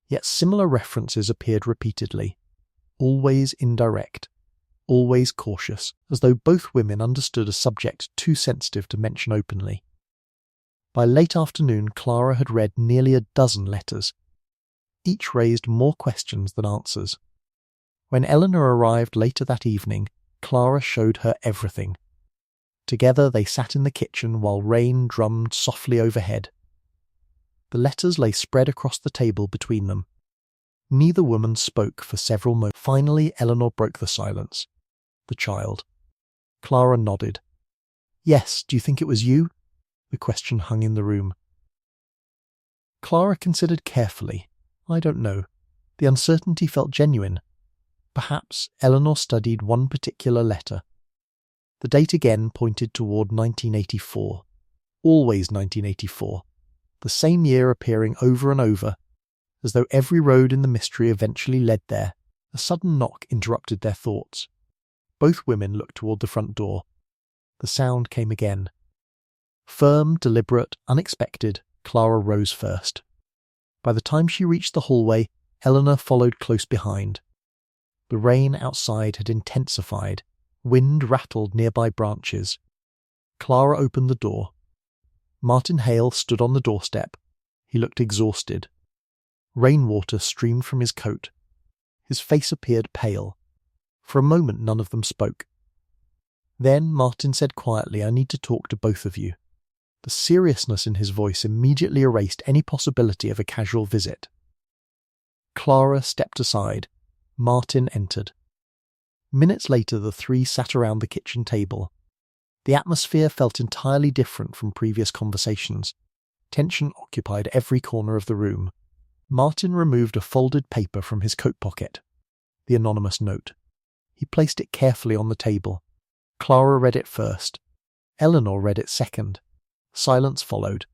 Yet similar references appeared repeatedly, always indirect, always cautious, as though both women understood a subject too sensitive to mention openly. By late afternoon, Clara had read nearly a dozen letters. Each raised more questions than answers. When Eleanor arrived later that evening, Clara showed her everything. Together they sat in the kitchen while rain drummed softly overhead. The letters lay spread across the table between them. Neither woman spoke for several moments. Finally, Eleanor broke the silence. The child. Clara nodded. Yes, do you think it was you? The question hung in the room. Clara considered carefully. I don't know. The uncertainty felt genuine. Perhaps Eleanor studied one particular letter. The date again pointed toward 1984. Always 1984. The same year appearing over and over, as though every road in the mystery eventually led there. A sudden knock interrupted their thoughts. Both women looked toward the front door. The sound came again. Firm, deliberate, unexpected, Clara rose first. By the time she reached the hallway, Eleanor followed close behind. The rain outside had intensified. Wind rattled nearby branches. Clara opened the door. Martin Hale stood on the doorstep. He looked exhausted. Rainwater streamed from his coat. His face appeared pale. For a moment none of them spoke. Then Martin said quietly, I need to talk to both of you. The seriousness in his voice immediately erased any possibility of a casual visit. Clara stepped aside. Martin entered. Minutes later the three sat around the kitchen table. The atmosphere felt entirely different from previous conversations. Tension occupied every corner of the room. Martin removed a folded paper from his coat pocket. The anonymous note. He placed it carefully on the table. Clara read it first. Eleanor read it second. Silence followed.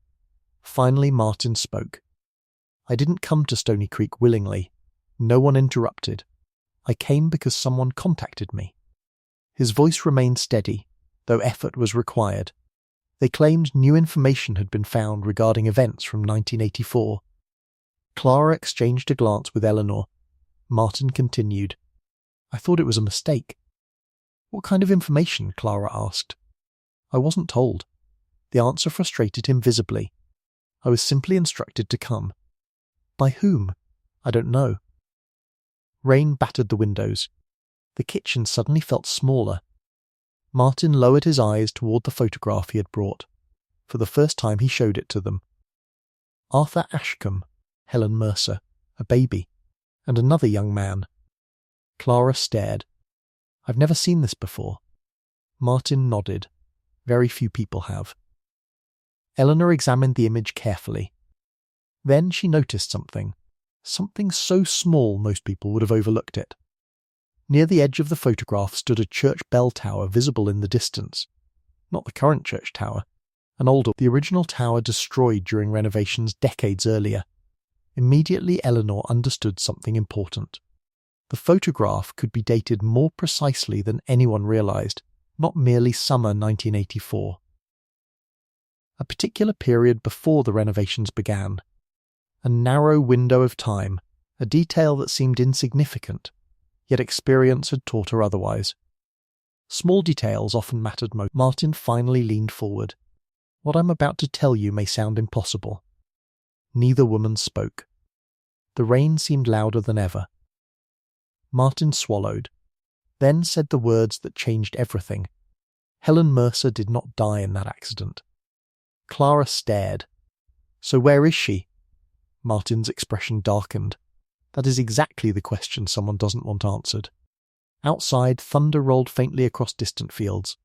Finally Martin spoke. I didn't come to Stony Creek willingly. No one interrupted. I came because someone contacted me. His voice remained steady, though effort was required. They claimed new information had been found regarding events from 1984. Clara exchanged a glance with Eleanor. Martin continued. I thought it was a mistake. What kind of information? Clara asked. I wasn't told. The answer frustrated him visibly. I was simply instructed to come. By whom? I don't know. Rain battered the windows. The kitchen suddenly felt smaller. Martin lowered his eyes toward the photograph he had brought. For the first time he showed it to them. Arthur Ashcombe, Helen Mercer, a baby, and another young man. Clara stared. I've never seen this before. Martin nodded. Very few people have. Eleanor examined the image carefully. Then she noticed something. Something so small most people would have overlooked it. Near the edge of the photograph stood a church bell tower visible in the distance. Not the current church tower. An older, the original tower destroyed during renovations decades earlier. Immediately Eleanor understood something important. The photograph could be dated more precisely than anyone realized, not merely summer 1984. A particular period before the renovations began. A narrow window of time, a detail that seemed insignificant, yet experience had taught her otherwise. Small details often mattered most. Martin finally leaned forward. What I'm about to tell you may sound impossible. Neither woman spoke. The rain seemed louder than ever. Martin swallowed, then said the words that changed everything. Helen Mercer did not die in that accident. Clara stared. So where is she? Martin's expression darkened. That is exactly the question someone doesn't want answered. Outside, thunder rolled faintly across distant fields,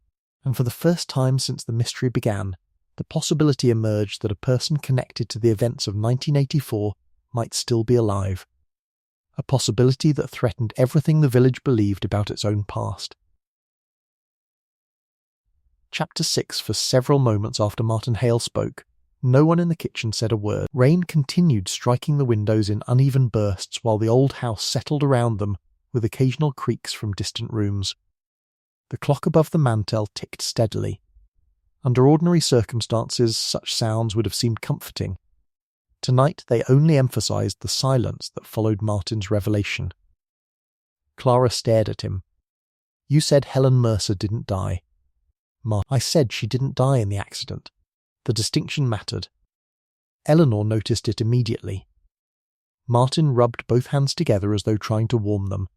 and for the first time since the mystery began, the possibility emerged that a person connected to the events of 1984 might still be alive. A possibility that threatened everything the village believed about its own past. Chapter 6. For several moments after Martin Hale spoke, no one in the kitchen said a word. Rain continued striking the windows in uneven bursts while the old house settled around them with occasional creaks from distant rooms. The clock above the mantel ticked steadily. Under ordinary circumstances, such sounds would have seemed comforting. Tonight they only emphasized the silence that followed Martin's revelation. Clara stared at him. You said Helen Mercer didn't die. I said she didn't die in the accident. The distinction mattered. Eleanor noticed it immediately. Martin rubbed both hands together as though trying to warm them.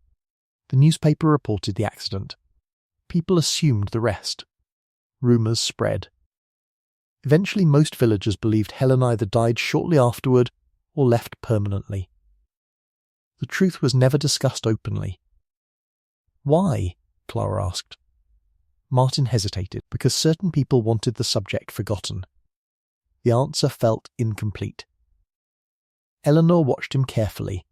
The newspaper reported the accident. People assumed the rest. Rumours spread. Eventually most villagers believed Helen either died shortly afterward or left permanently. The truth was never discussed openly. Why? Clara asked. Martin hesitated, because certain people wanted the subject forgotten. The answer felt incomplete. Eleanor watched him carefully.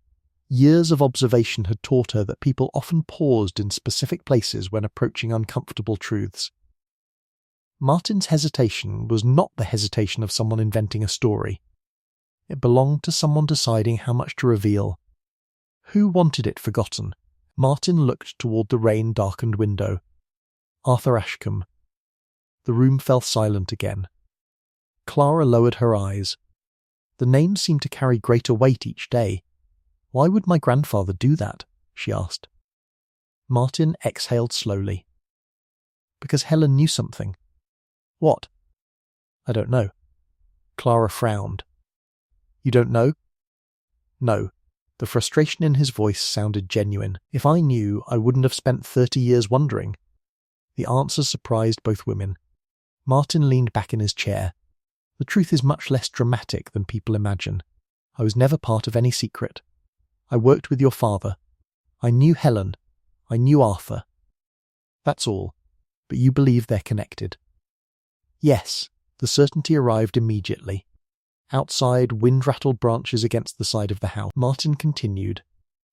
Years of observation had taught her that people often paused in specific places when approaching uncomfortable truths. Martin's hesitation was not the hesitation of someone inventing a story. It belonged to someone deciding how much to reveal. Who wanted it forgotten? Martin looked toward the rain-darkened window. Arthur Ashcombe. The room fell silent again. Clara lowered her eyes. The name seemed to carry greater weight each day. Why would my grandfather do that? She asked. Martin exhaled slowly. Because Helen knew something. What? I don't know. Clara frowned. You don't know? No. The frustration in his voice sounded genuine. If I knew, I wouldn't have spent 30 years wondering. The answer surprised both women. Martin leaned back in his chair. The truth is much less dramatic than people imagine. I was never part of any secret. I worked with your father. I knew Helen. I knew Arthur. That's all. But you believe they're connected. Yes, the certainty arrived immediately. Outside, wind rattled branches against the side of the house. Martin continued.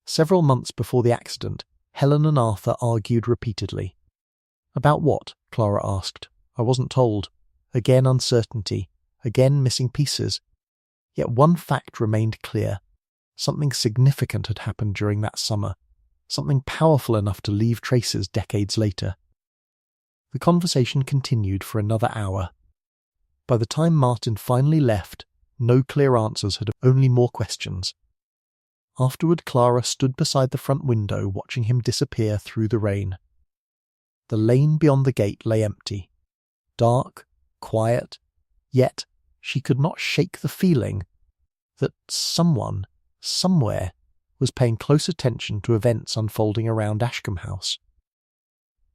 Several months before the accident, Helen and Arthur argued repeatedly. About what? Clara asked. I wasn't told. Again uncertainty. Again missing pieces. Yet one fact remained clear. Something significant had happened during that summer. Something powerful enough to leave traces decades later. The conversation continued for another hour. By the time Martin finally left, no clear answers had, only more questions. Afterward, Clara stood beside the front window watching him disappear through the rain. The lane beyond the gate lay empty. Dark, quiet, yet she could not shake the feeling that someone, somewhere, was paying close attention to events unfolding around Ashcombe House.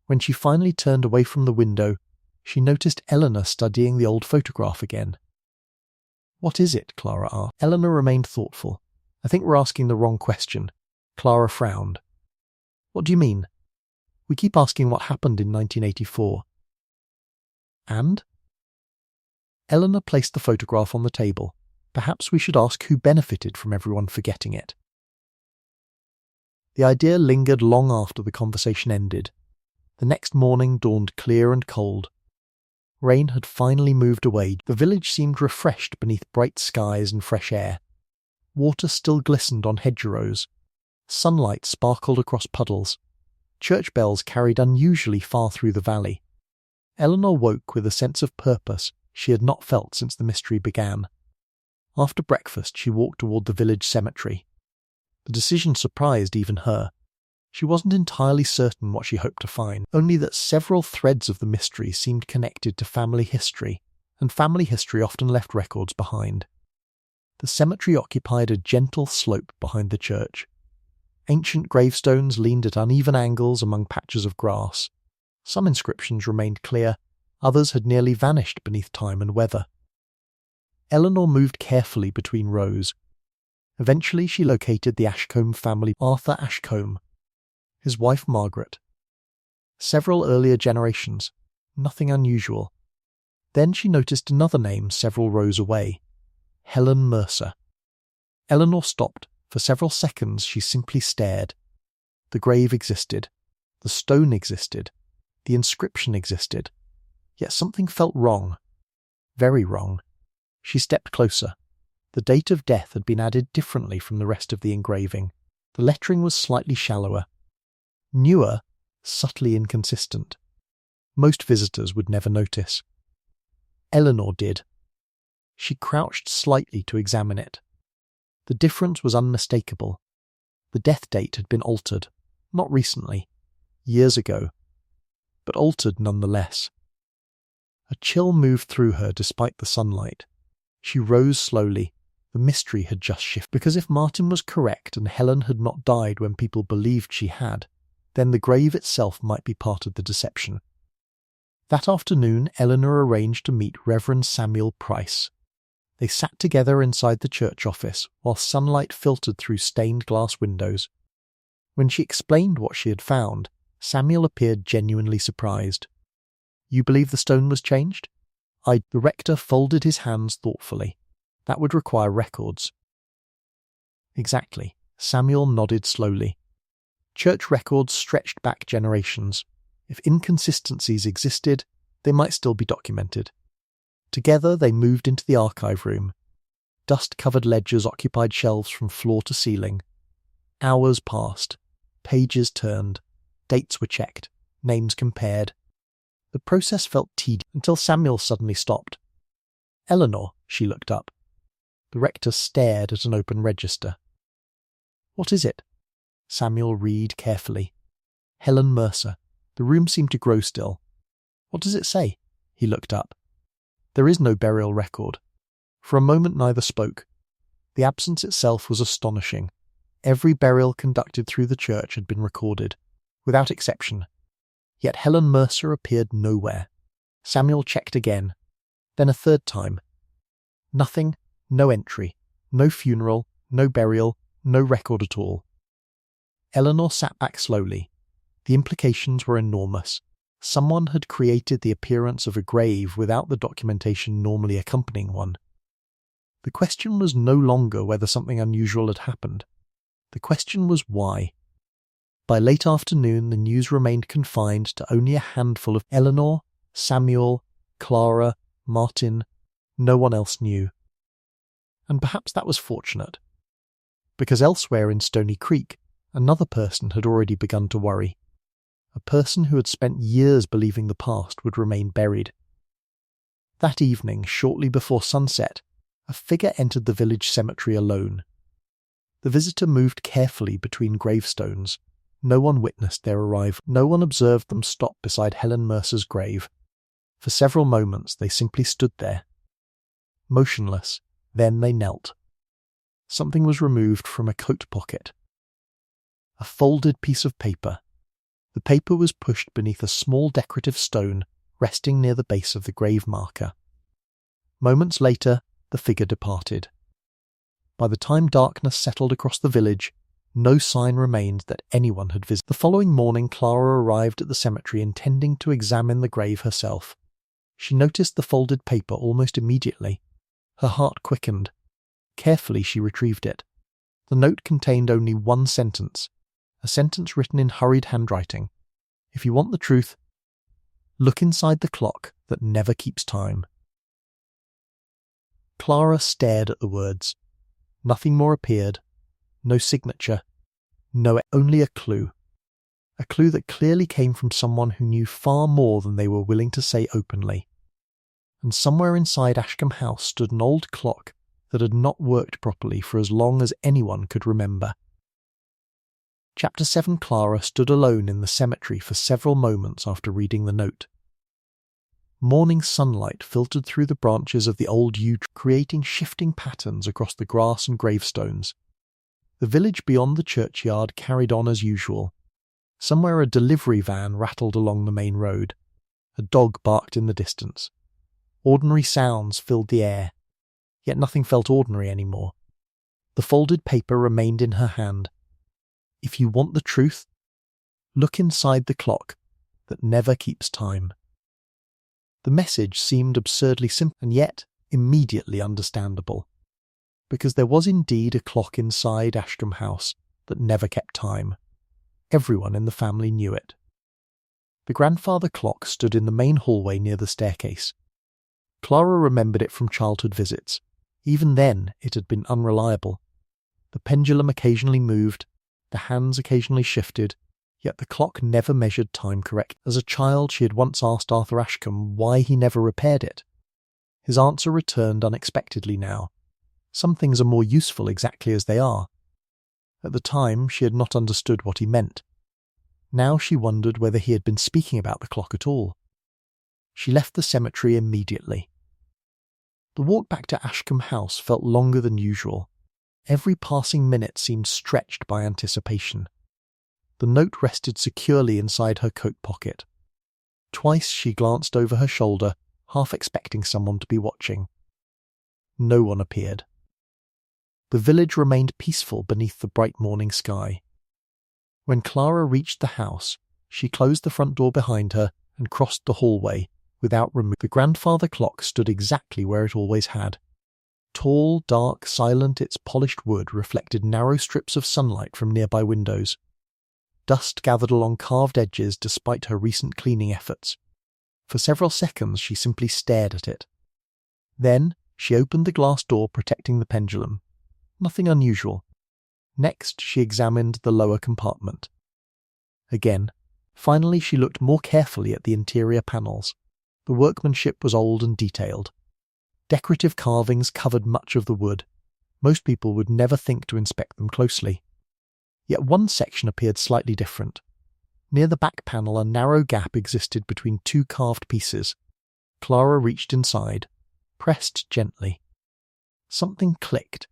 When she finally turned away from the window, she noticed Eleanor studying the old photograph again. What is it? Clara asked. Eleanor remained thoughtful. I think we're asking the wrong question. Clara frowned. What do you mean? We keep asking what happened in 1984. And? Eleanor placed the photograph on the table. Perhaps we should ask who benefited from everyone forgetting it. The idea lingered long after the conversation ended. The next morning dawned clear and cold. Rain had finally moved away. The village seemed refreshed beneath bright skies and fresh air. Water still glistened on hedgerows. Sunlight sparkled across puddles. Church bells carried unusually far through the valley. Eleanor woke with a sense of purpose she had not felt since the mystery began. After breakfast, she walked toward the village cemetery. The decision surprised even her. She wasn't entirely certain what she hoped to find, only that several threads of the mystery seemed connected to family history, and family history often left records behind. The cemetery occupied a gentle slope behind the church. Ancient gravestones leaned at uneven angles among patches of grass. Some inscriptions remained clear, others had nearly vanished beneath time and weather. Eleanor moved carefully between rows. Eventually she located the Ashcombe family, Arthur Ashcombe, his wife Margaret. Several earlier generations, nothing unusual. Then she noticed another name several rows away, Helen Mercer. Eleanor stopped. For several seconds she simply stared. The grave existed. The stone existed. The inscription existed. Yet something felt wrong. Very wrong. She stepped closer. The date of death had been added differently from the rest of the engraving. The lettering was slightly shallower. Newer, subtly inconsistent. Most visitors would never notice. Eleanor did. She crouched slightly to examine it. The difference was unmistakable. The death date had been altered, not recently, years ago, but altered nonetheless. A chill moved through her despite the sunlight. She rose slowly. The mystery had just shifted, because if Martin was correct and Helen had not died when people believed she had, then the grave itself might be part of the deception. That afternoon, Eleanor arranged to meet Reverend Samuel Price. They sat together inside the church office while sunlight filtered through stained glass windows. When she explained what she had found, Samuel appeared genuinely surprised. You believe the stone was changed? The rector folded his hands thoughtfully. That would require records. Exactly. Samuel nodded slowly. Church records stretched back generations. If inconsistencies existed, they might still be documented. Together they moved into the archive room. Dust-covered ledgers occupied shelves from floor to ceiling. Hours passed. Pages turned. Dates were checked. Names compared. The process felt tedious until Samuel suddenly stopped. Eleanor, she looked up. The rector stared at an open register. What is it? Samuel read carefully. Helen Mercer. The room seemed to grow still. What does it say? He looked up. There is no burial record. For a moment neither spoke. The absence itself was astonishing. Every burial conducted through the church had been recorded, without exception. Yet Helen Mercer appeared nowhere. Samuel checked again, then a third time. Nothing, no entry, no funeral, no burial, no record at all. Eleanor sat back slowly. The implications were enormous. Someone had created the appearance of a grave without the documentation normally accompanying one. The question was no longer whether something unusual had happened. The question was why. By late afternoon, the news remained confined to only a handful of Eleanor, Samuel, Clara, Martin. No one else knew. And perhaps that was fortunate, because elsewhere in Stony Creek, another person had already begun to worry. A person who had spent years believing the past would remain buried. That evening, shortly before sunset, a figure entered the village cemetery alone. The visitor moved carefully between gravestones. No one witnessed their arrival. No one observed them stop beside Helen Mercer's grave. For several moments they simply stood there, motionless. Then they knelt. Something was removed from a coat pocket. A folded piece of paper. The paper was pushed beneath a small decorative stone resting near the base of the grave marker. Moments later, the figure departed. By the time darkness settled across the village, no sign remained that anyone had visited. The following morning, Clara arrived at the cemetery intending to examine the grave herself. She noticed the folded paper almost immediately. Her heart quickened. Carefully she retrieved it. The note contained only one sentence, a sentence written in hurried handwriting. If you want the truth, look inside the clock that never keeps time. Clara stared at the words. Nothing more appeared. No signature. Only a clue. A clue that clearly came from someone who knew far more than they were willing to say openly. And somewhere inside Ashcombe House stood an old clock that had not worked properly for as long as anyone could remember. Chapter 7. Clara stood alone in the cemetery for several moments after reading the note. Morning sunlight filtered through the branches of the old yew tree, creating shifting patterns across the grass and gravestones. The village beyond the churchyard carried on as usual. Somewhere a delivery van rattled along the main road. A dog barked in the distance. Ordinary sounds filled the air, yet nothing felt ordinary anymore. The folded paper remained in her hand. If you want the truth, look inside the clock that never keeps time. The message seemed absurdly simple and yet immediately understandable, because there was indeed a clock inside Ashcombe House that never kept time. Everyone in the family knew it. The grandfather clock stood in the main hallway near the staircase. Clara remembered it from childhood visits. Even then, it had been unreliable. The pendulum occasionally moved, the hands occasionally shifted, yet the clock never measured time correctly. As a child, she had once asked Arthur Ashcombe why he never repaired it. His answer returned unexpectedly now. Some things are more useful exactly as they are. At the time, she had not understood what he meant. Now she wondered whether he had been speaking about the clock at all. She left the cemetery immediately. The walk back to Ashcombe House felt longer than usual. Every passing minute seemed stretched by anticipation. The note rested securely inside her coat pocket. Twice she glanced over her shoulder, half expecting someone to be watching. No one appeared. The village remained peaceful beneath the bright morning sky. When Clara reached the house, she closed the front door behind her and crossed the hallway without removing. The grandfather clock stood exactly where it always had. Tall, dark, silent, its polished wood reflected narrow strips of sunlight from nearby windows. Dust gathered along carved edges despite her recent cleaning efforts. For several seconds she simply stared at it. Then she opened the glass door protecting the pendulum. Nothing unusual. Next she examined the lower compartment. Again. Finally she looked more carefully at the interior panels. The workmanship was old and detailed. Decorative carvings covered much of the wood. Most people would never think to inspect them closely. Yet one section appeared slightly different. Near the back panel a narrow gap existed between two carved pieces. Clara reached inside, pressed gently. Something clicked.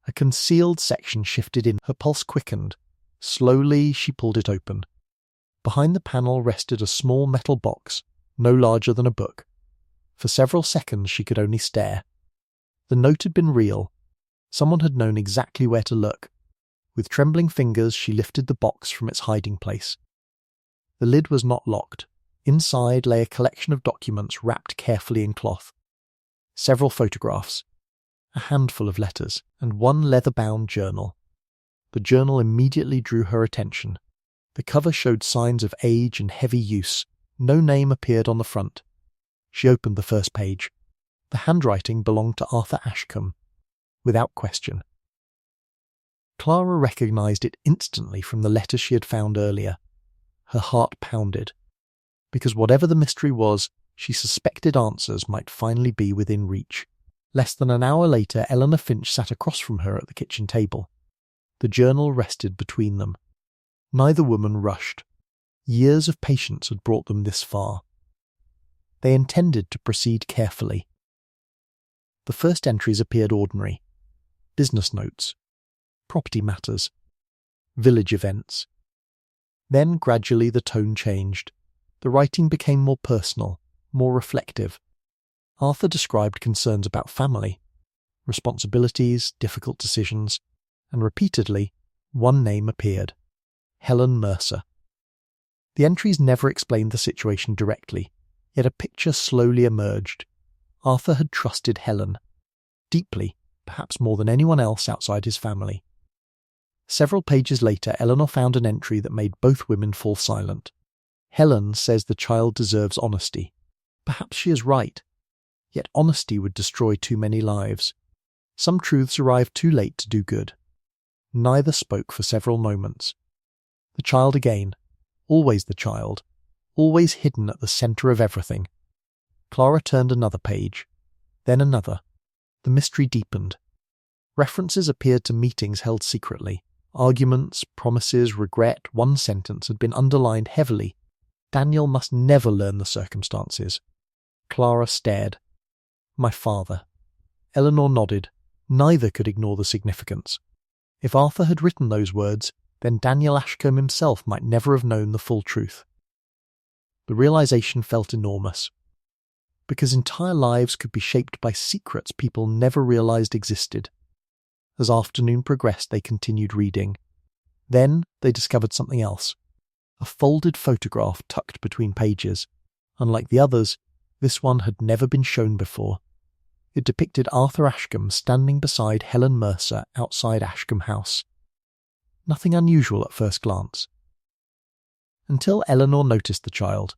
A concealed section shifted in. Her pulse quickened. Slowly she pulled it open. Behind the panel rested a small metal box, no larger than a book. For several seconds she could only stare. The note had been real. Someone had known exactly where to look. With trembling fingers she lifted the box from its hiding place. The lid was not locked. Inside lay a collection of documents wrapped carefully in cloth. Several photographs, a handful of letters, and one leather-bound journal. The journal immediately drew her attention. The cover showed signs of age and heavy use. No name appeared on the front. She opened the first page. The handwriting belonged to Arthur Ashcombe, without question. Clara recognised it instantly from the letter she had found earlier. Her heart pounded, because whatever the mystery was, she suspected answers might finally be within reach. Less than an hour later, Eleanor Finch sat across from her at the kitchen table. The journal rested between them. Neither woman rushed. Years of patience had brought them this far. They intended to proceed carefully. The first entries appeared ordinary. Business notes, property matters, village events. Then gradually the tone changed. The writing became more personal, more reflective. Arthur described concerns about family, responsibilities, difficult decisions, and repeatedly, one name appeared: Helen Mercer. The entries never explained the situation directly, yet a picture slowly emerged. Arthur had trusted Helen, deeply, perhaps more than anyone else outside his family. Several pages later, Eleanor found an entry that made both women fall silent. Helen says the child deserves honesty. Perhaps she is right. Yet honesty would destroy too many lives. Some truths arrive too late to do good. Neither spoke for several moments. The child again. Always the child. Always hidden at the centre of everything. Clara turned another page. Then another. The mystery deepened. References appeared to meetings held secretly. Arguments, promises, regret, one sentence had been underlined heavily. Daniel must never learn the circumstances. Clara stared. My father. Eleanor nodded. Neither could ignore the significance. If Arthur had written those words, then Daniel Ashcombe himself might never have known the full truth. The realization felt enormous. Because entire lives could be shaped by secrets people never realized existed. As afternoon progressed, they continued reading. Then they discovered something else. A folded photograph tucked between pages. Unlike the others, this one had never been shown before. It depicted Arthur Ashcombe standing beside Helen Mercer outside Ashcombe House. Nothing unusual at first glance. Until Eleanor noticed the child.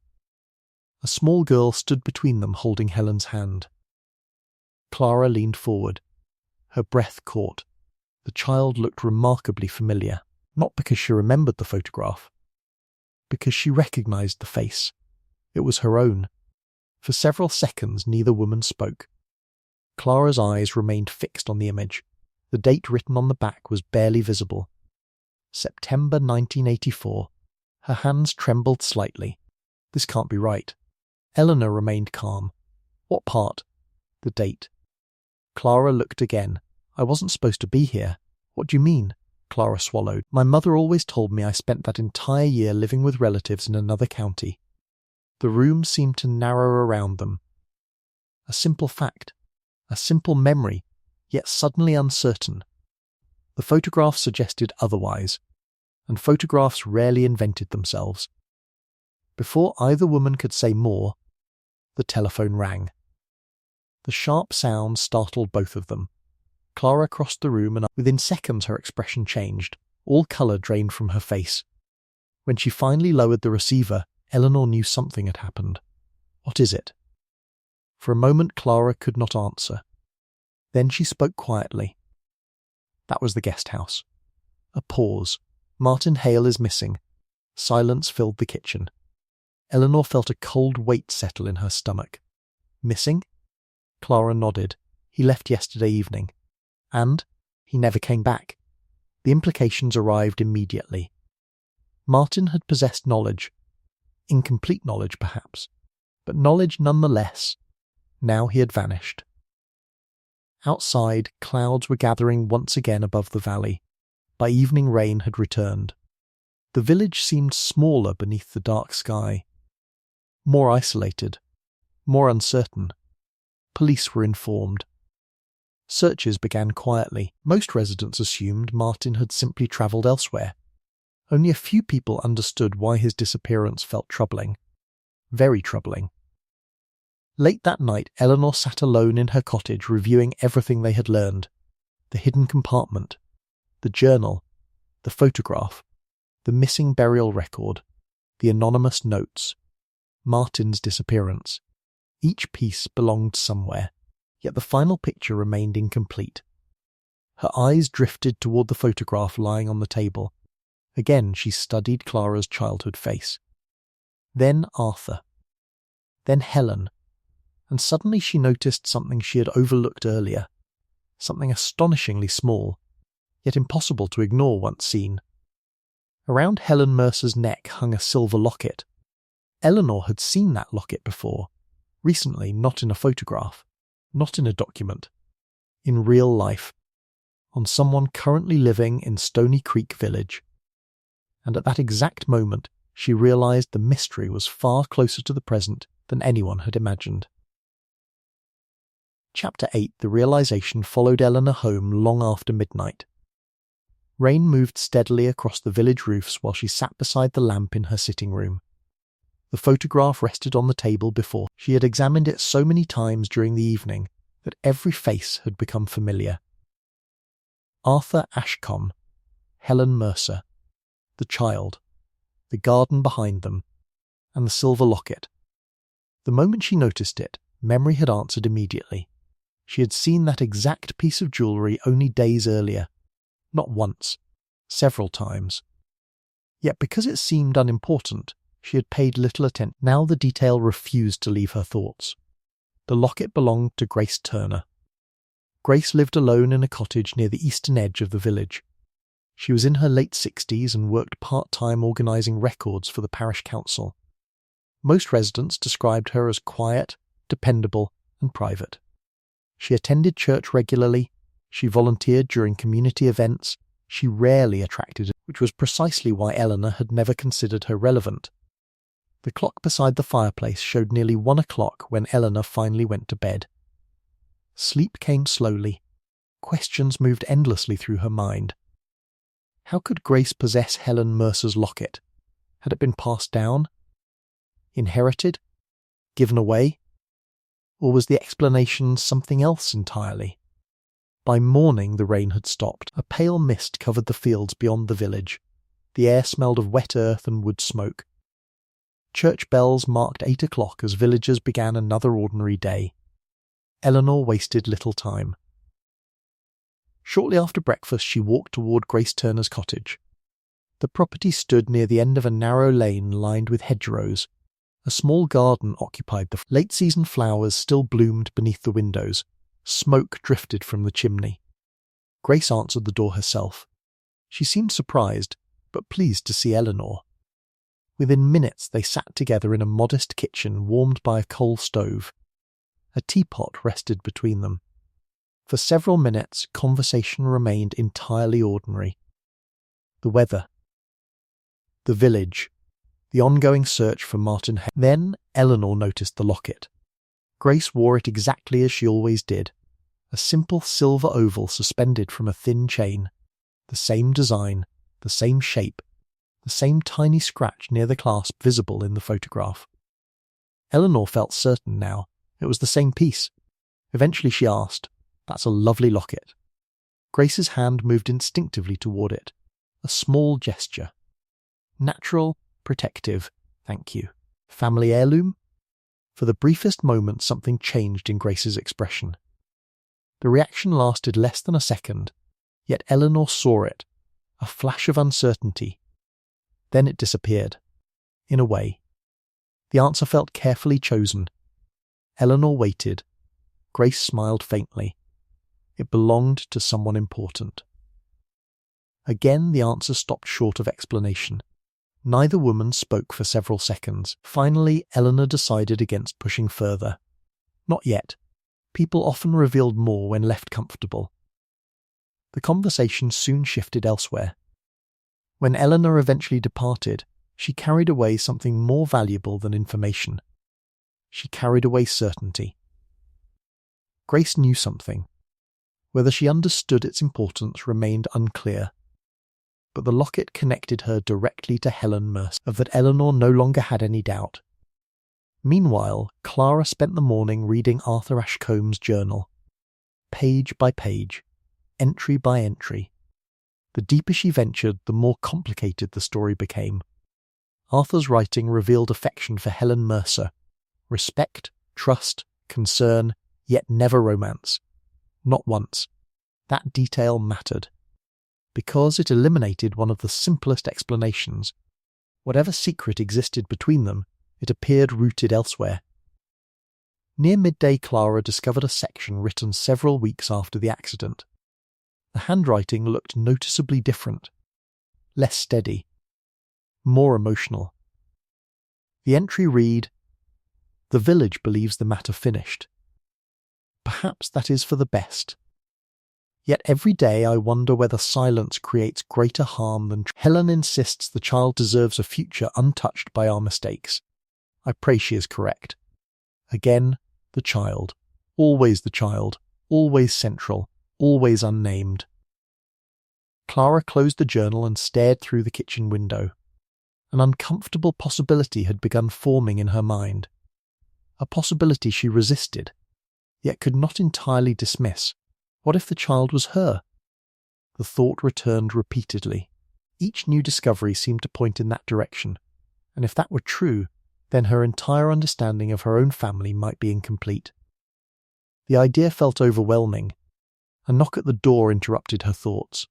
A small girl stood between them holding Helen's hand. Clara leaned forward. Her breath caught. The child looked remarkably familiar, not because she remembered the photograph, because she recognized the face. It was her own. For several seconds neither woman spoke. Clara's eyes remained fixed on the image. The date written on the back was barely visible. September 1984. Her hands trembled slightly. This can't be right. Eleanor remained calm. What part? The date. Clara looked again. I wasn't supposed to be here. What do you mean? Clara swallowed. My mother always told me I spent that entire year living with relatives in another county. The room seemed to narrow around them. A simple fact. A simple memory, yet suddenly uncertain. The photograph suggested otherwise, and photographs rarely invented themselves. Before either woman could say more, the telephone rang. The sharp sound startled both of them. Clara crossed the room and within seconds her expression changed. All colour drained from her face. When she finally lowered the receiver, Eleanor knew something had happened. What is it? For a moment Clara could not answer. Then she spoke quietly. That was the guest house. A pause. Martin Hale is missing. Silence filled the kitchen. Eleanor felt a cold weight settle in her stomach. Missing? Clara nodded. He left yesterday evening. And he never came back. The implications arrived immediately. Martin had possessed knowledge. Incomplete knowledge, perhaps, but knowledge nonetheless. Now he had vanished. Outside, clouds were gathering once again above the valley. By evening rain had returned. The village seemed smaller beneath the dark sky. More isolated. More uncertain. Police were informed. Searches began quietly. Most residents assumed Martin had simply travelled elsewhere. Only a few people understood why his disappearance felt troubling. very troubling. Late that night, Eleanor sat alone in her cottage reviewing everything they had learned. The hidden compartment, the journal, the photograph, the missing burial record, the anonymous notes, Martin's disappearance. Each piece belonged somewhere, yet the final picture remained incomplete. Her eyes drifted toward the photograph lying on the table. Again she studied Clara's childhood face. Then Arthur. Then Helen. And suddenly she noticed something she had overlooked earlier. Something astonishingly small, yet impossible to ignore once seen. Around Helen Mercer's neck hung a silver locket. Eleanor had seen that locket before, recently, not in a photograph, not in a document, in real life, on someone currently living in Stony Creek Village. And at that exact moment, she realized the mystery was far closer to the present than anyone had imagined. Chapter 8 The realization followed Eleanor home long after midnight. Rain moved steadily across the village roofs while she sat beside the lamp in her sitting room. The photograph rested on the table before. She had examined it so many times during the evening that every face had become familiar. Arthur Ashcombe, Helen Mercer, the child, the garden behind them, and the silver locket. The moment she noticed it, memory had answered immediately. She had seen that exact piece of jewellery only days earlier. Not once, several times. Yet because it seemed unimportant, she had paid little attention. Now the detail refused to leave her thoughts. The locket belonged to Grace Turner. Grace lived alone in a cottage near the eastern edge of the village. She was in her late 60s and worked part-time organising records for the parish council. Most residents described her as quiet, dependable, and private. She attended church regularly, she volunteered during community events, she rarely attracted, which was precisely why Eleanor had never considered her relevant. The clock beside the fireplace showed nearly 1 o'clock when Eleanor finally went to bed. Sleep came slowly. Questions moved endlessly through her mind. How could Grace possess Helen Mercer's locket? Had it been passed down? Inherited? Given away? Or was the explanation something else entirely? By morning the rain had stopped. A pale mist covered the fields beyond the village. The air smelled of wet earth and wood smoke. Church bells marked 8 o'clock as villagers began another ordinary day. Eleanor wasted little time. Shortly after breakfast she walked toward Grace Turner's cottage. The property stood near the end of a narrow lane lined with hedgerows. A small garden occupied the late-season flowers still bloomed beneath the windows. Smoke drifted from the chimney. Grace answered the door herself. She seemed surprised, but pleased to see Eleanor. Within minutes they sat together in a modest kitchen warmed by a coal stove. A teapot rested between them. For several minutes conversation remained entirely ordinary. The weather. The village. The ongoing search for Martin. Then Eleanor noticed the locket. Grace wore it exactly as she always did. A simple silver oval suspended from a thin chain. The same design, the same shape, the same tiny scratch near the clasp visible in the photograph. Eleanor felt certain now it was the same piece. Eventually she asked, "That's a lovely locket." Grace's hand moved instinctively toward it. A small gesture. Natural, protective, thank you. Family heirloom? For the briefest moment something changed in Grace's expression. The reaction lasted less than a second, yet Eleanor saw it, a flash of uncertainty. Then it disappeared. In a way. The answer felt carefully chosen. Eleanor waited. Grace smiled faintly. It belonged to someone important. Again the answer stopped short of explanation. Neither woman spoke for several seconds. Finally, Eleanor decided against pushing further. Not yet. People often revealed more when left comfortable. The conversation soon shifted elsewhere. When Eleanor eventually departed, she carried away something more valuable than information. She carried away certainty. Grace knew something. Whether she understood its importance remained unclear. But the locket connected her directly to Helen Mercer. Of that Eleanor no longer had any doubt. Meanwhile, Clara spent the morning reading Arthur Ashcombe's journal. Page by page, entry by entry. The deeper she ventured, the more complicated the story became. Arthur's writing revealed affection for Helen Mercer. Respect, trust, concern, yet never romance. Not once. That detail mattered. Because it eliminated one of the simplest explanations. Whatever secret existed between them, it appeared rooted elsewhere. Near midday, Clara discovered a section written several weeks after the accident. The handwriting looked noticeably different. Less steady. More emotional. The entry read, "The village believes the matter finished. Perhaps that is for the best. Yet every day I wonder whether silence creates greater harm than Helen insists the child deserves a future untouched by our mistakes. I pray she is correct. Again, the child. Always the child. Always central. Always unnamed." Clara closed the journal and stared through the kitchen window. An uncomfortable possibility had begun forming in her mind. A possibility she resisted, yet could not entirely dismiss. What if the child was her? The thought returned repeatedly. Each new discovery seemed to point in that direction, and if that were true, then her entire understanding of her own family might be incomplete. The idea felt overwhelming. A knock at the door interrupted her thoughts.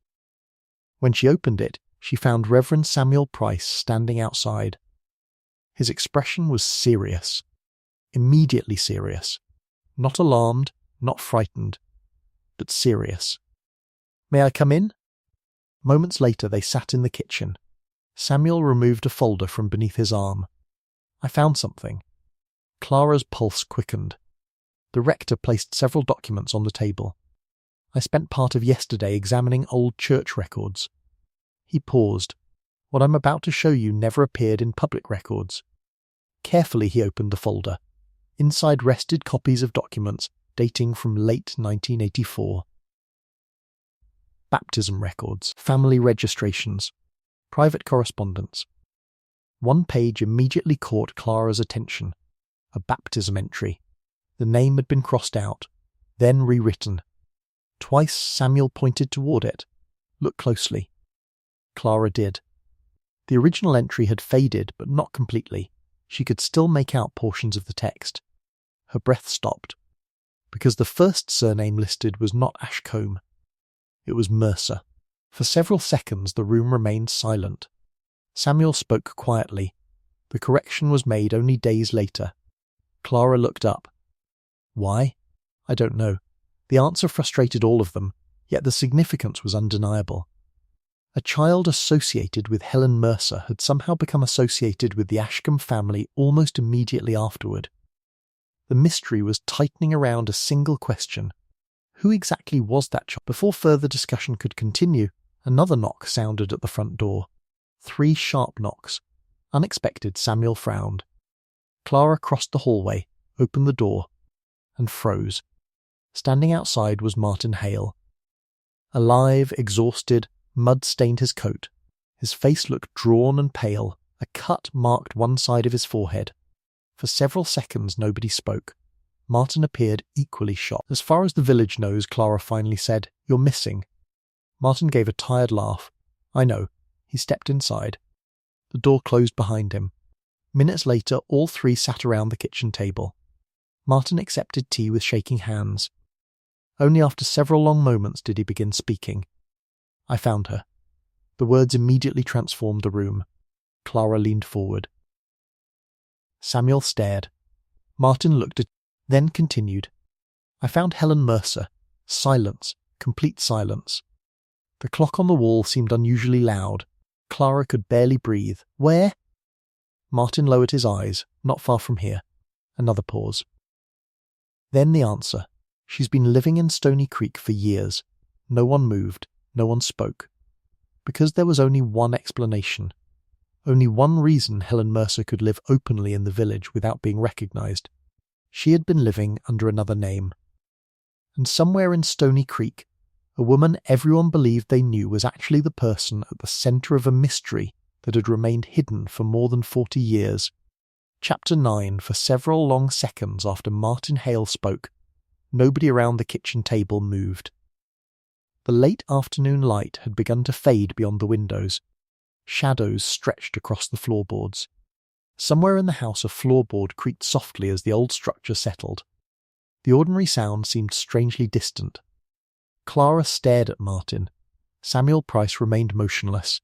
When she opened it, she found Reverend Samuel Price standing outside. His expression was serious. Immediately serious. Not alarmed, not frightened, but serious. "May I come in?" Moments later they sat in the kitchen. Samuel removed a folder from beneath his arm. "I found something." Clara's pulse quickened. The rector placed several documents on the table. "I spent part of yesterday examining old church records." He paused. "What I'm about to show you never appeared in public records." Carefully he opened the folder. Inside rested copies of documents dating from late 1984. Baptism records, family registrations, private correspondence. One page immediately caught Clara's attention. A baptism entry. The name had been crossed out, then rewritten. Twice Samuel pointed toward it. "Look closely." Clara did. The original entry had faded, but not completely. She could still make out portions of the text. Her breath stopped, because the first surname listed was not Ashcombe. It was Mercer. For several seconds the room remained silent. Samuel spoke quietly. The correction was made only days later. Clara looked up. Why? I don't know. The answer frustrated all of them, yet the significance was undeniable. A child associated with Helen Mercer had somehow become associated with the Ashcombe family almost immediately afterward. The mystery was tightening around a single question. Who exactly was that child? Before further discussion could continue, another knock sounded at the front door. 3 sharp knocks. Unexpected, Samuel frowned. Clara crossed the hallway, opened the door, and froze. Standing outside was Martin Hale. Alive, exhausted, mud stained his coat. His face looked drawn and pale. A cut marked one side of his forehead. For several seconds nobody spoke. Martin appeared equally shocked. "As far as the village knows," Clara finally said, "you're missing." Martin gave a tired laugh. "I know." He stepped inside. The door closed behind him. Minutes later, all 3 sat around the kitchen table. Martin accepted tea with shaking hands. Only after several long moments did he begin speaking. "I found her." The words immediately transformed the room. Clara leaned forward. Samuel stared. Martin looked at, then continued. "I found Helen Mercer. Silence. Complete silence. The clock on the wall seemed unusually loud. Clara could barely breathe. Where?" Martin lowered his eyes. "Not far from here." Another pause. Then the answer. "She's been living in Stony Creek for years. No one moved. No one spoke. Because there was only one explanation. Only one reason Helen Mercer could live openly in the village without being recognised. She had been living under another name. And somewhere in Stony Creek, a woman everyone believed they knew was actually the person at the centre of a mystery that had remained hidden for more than 40 years. Chapter 9. For several long seconds after Martin Hale spoke, nobody around the kitchen table moved. The late afternoon light had begun to fade beyond the windows. Shadows stretched across the floorboards. Somewhere in the house a floorboard creaked softly as the old structure settled. The ordinary sound seemed strangely distant. Clara stared at Martin. Samuel Price remained motionless.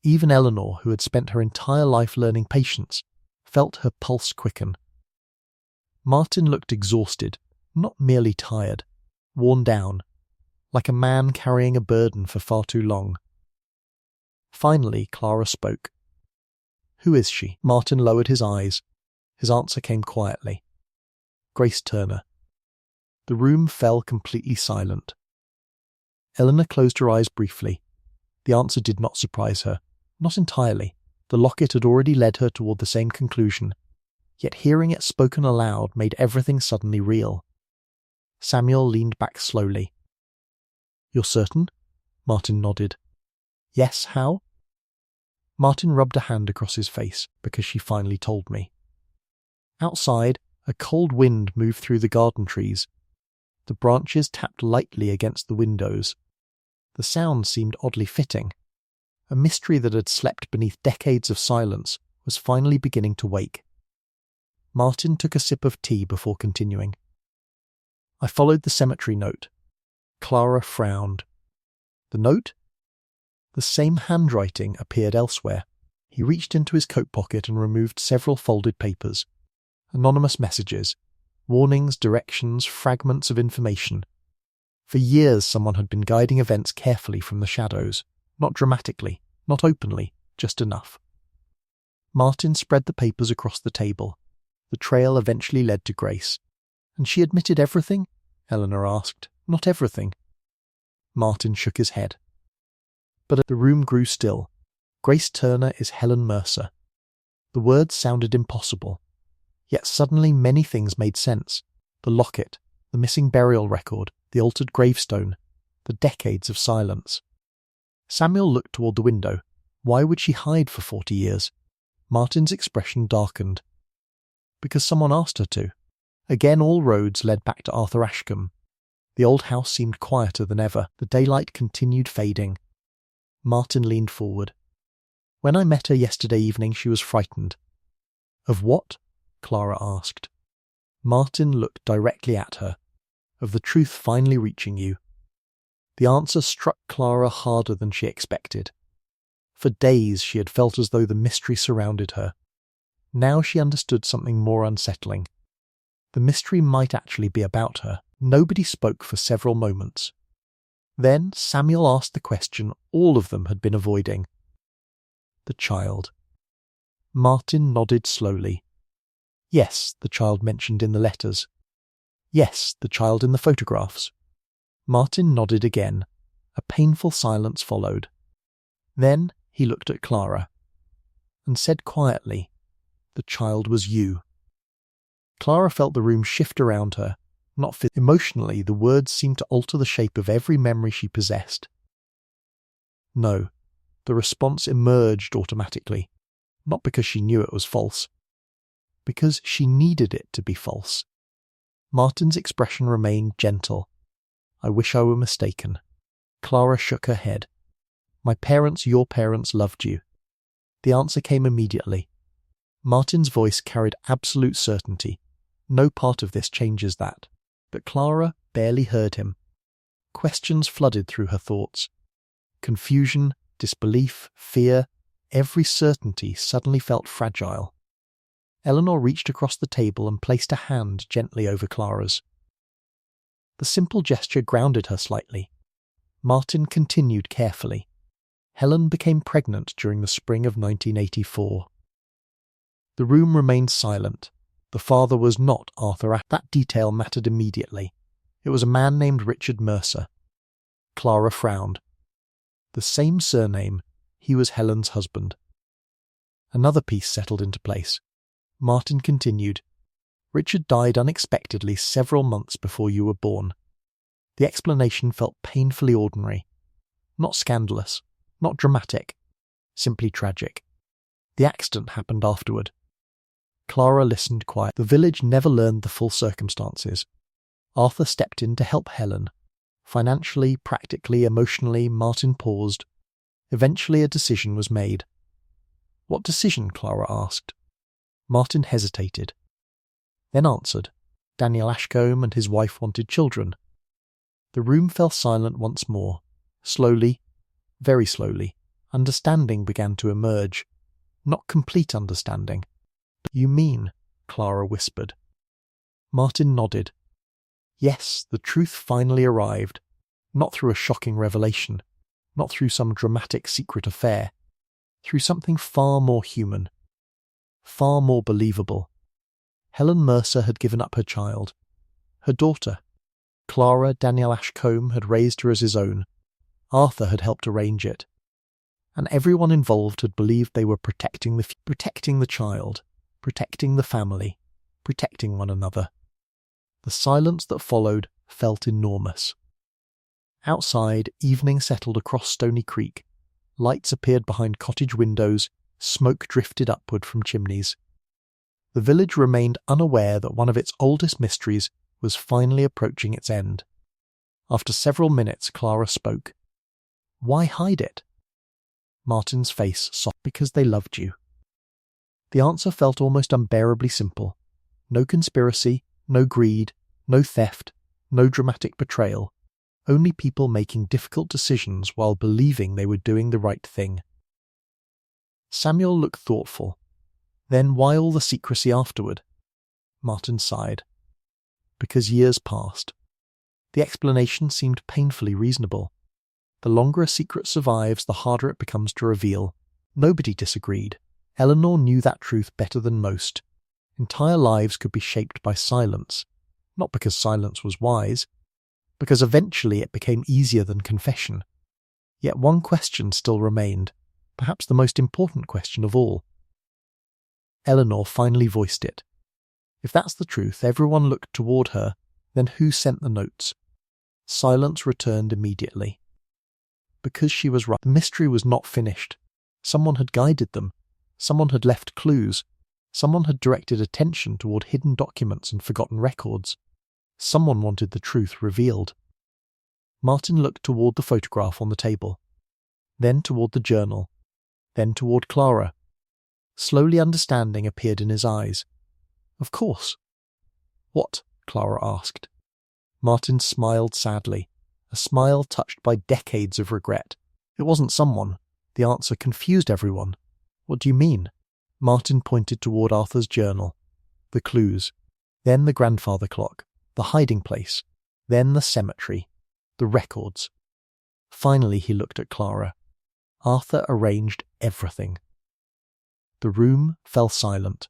Even Eleanor, who had spent her entire life learning patience, felt her pulse quicken. Martin looked exhausted, not merely tired, worn down, like a man carrying a burden for far too long. Finally, Clara spoke. "Who is she?" Martin lowered his eyes. His answer came quietly. "Grace Turner." The room fell completely silent. Eleanor closed her eyes briefly. The answer did not surprise her. Not entirely. The locket had already led her toward the same conclusion. Yet hearing it spoken aloud made everything suddenly real. Samuel leaned back slowly. "You're certain?" Martin nodded. "Yes, how?" Martin rubbed a hand across his face, "Because she finally told me." Outside, a cold wind moved through the garden trees. The branches tapped lightly against the windows. The sound seemed oddly fitting. A mystery that had slept beneath decades of silence was finally beginning to wake. Martin took a sip of tea before continuing. "I followed the cemetery note." Clara frowned. "The note?" The same handwriting appeared elsewhere. He reached into his coat pocket and removed several folded papers. Anonymous messages, warnings, directions, fragments of information. For years someone had been guiding events carefully from the shadows, not dramatically, not openly, just enough. Martin spread the papers across the table. The trail eventually led to Grace. "And she admitted everything?" Eleanor asked. "Not everything." Martin shook his head. But the room grew still. "Grace Turner is Helen Mercer." The words sounded impossible. Yet suddenly many things made sense. The locket, the missing burial record, the altered gravestone, the decades of silence. Samuel looked toward the window. Why would she hide for 40 years? Martin's expression darkened. Because someone asked her to. Again all roads led back to Arthur Ashcombe. The old house seemed quieter than ever. The daylight continued fading. Martin leaned forward. "When I met her yesterday evening she was frightened." "Of what?" Clara asked. Martin looked directly at her. "Of the truth finally reaching you." The answer struck Clara harder than she expected. For days she had felt as though the mystery surrounded her. Now she understood something more unsettling. The mystery might actually be about her. Nobody spoke for several moments. Then Samuel asked the question all of them had been avoiding. "The child." Martin nodded slowly. "Yes, the child mentioned in the letters." "Yes, the child in the photographs." Martin nodded again. A painful silence followed. Then he looked at Clara and said quietly, "The child was you." Clara felt the room shift around her. Not emotionally, the words seemed to alter the shape of every memory she possessed. "No." The response emerged automatically, not because she knew it was false, because she needed it to be false. Martin's expression remained gentle. "I wish I were mistaken." Clara shook her head. "My parents, your parents, loved you." The answer came immediately. Martin's voice carried absolute certainty. No part of this changes that. But Clara barely heard him. Questions flooded through her thoughts. Confusion, disbelief, fear, every certainty suddenly felt fragile. Eleanor reached across the table and placed a hand gently over Clara's. The simple gesture grounded her slightly. Martin continued carefully. Helen became pregnant during the spring of 1984. The room remained silent. The father was not Arthur. That detail mattered immediately. It was a man named Richard Mercer. Clara frowned. The same surname. He was Helen's husband. Another piece settled into place. Martin continued. "Richard died unexpectedly several months before you were born." The explanation felt painfully ordinary. Not scandalous, not dramatic, simply tragic. The accident happened afterward. Clara listened quietly. The village never learned the full circumstances. Arthur stepped in to help Helen. Financially, practically, emotionally, Martin paused. Eventually a decision was made. "What decision?" Clara asked. Martin hesitated, then answered. Daniel Ashcombe and his wife wanted children. The room fell silent once more. Slowly, very slowly, understanding began to emerge. Not complete understanding. "You mean?" Clara whispered. Martin nodded. Yes, the truth finally arrived. Not through a shocking revelation, not through some dramatic secret affair, through something far more human, far more believable. Helen Mercer had given up her child. Her daughter, Clara Daniel Ashcombe, had raised her as his own. Arthur had helped arrange it. And everyone involved had believed they were protecting the child, protecting the family, protecting one another. The silence that followed felt enormous. Outside, evening settled across Stony Creek. Lights appeared behind cottage windows, smoke drifted upward from chimneys. The village remained unaware that one of its oldest mysteries was finally approaching its end. After several minutes, Clara spoke. "Why hide it?" Martin's face softened. "Because they loved you." The answer felt almost unbearably simple. No conspiracy, no greed, no theft, no dramatic betrayal. Only people making difficult decisions while believing they were doing the right thing. Samuel looked thoughtful. "Then why all the secrecy afterward?" Martin sighed. "Because years passed." The explanation seemed painfully reasonable. The longer a secret survives, the harder it becomes to reveal. Nobody disagreed. Eleanor knew that truth better than most. Entire lives could be shaped by silence, not because silence was wise, because eventually it became easier than confession. Yet one question still remained, perhaps the most important question of all. Eleanor finally voiced it. If that's the truth, everyone looked toward her, then who sent the notes? Silence returned immediately. Because she was right. The mystery was not finished. Someone had guided them. Someone had left clues. Someone had directed attention toward hidden documents and forgotten records. Someone wanted the truth revealed. Martin looked toward the photograph on the table, then toward the journal, then toward Clara. Slowly understanding appeared in his eyes. "Of course." "What?" Clara asked. Martin smiled sadly, a smile touched by decades of regret. "It wasn't someone." The answer confused everyone. "What do you mean?" Martin pointed toward Arthur's journal, the clues, then the grandfather clock, the hiding place, then the cemetery, the records. Finally he looked at Clara. Arthur arranged everything. The room fell silent.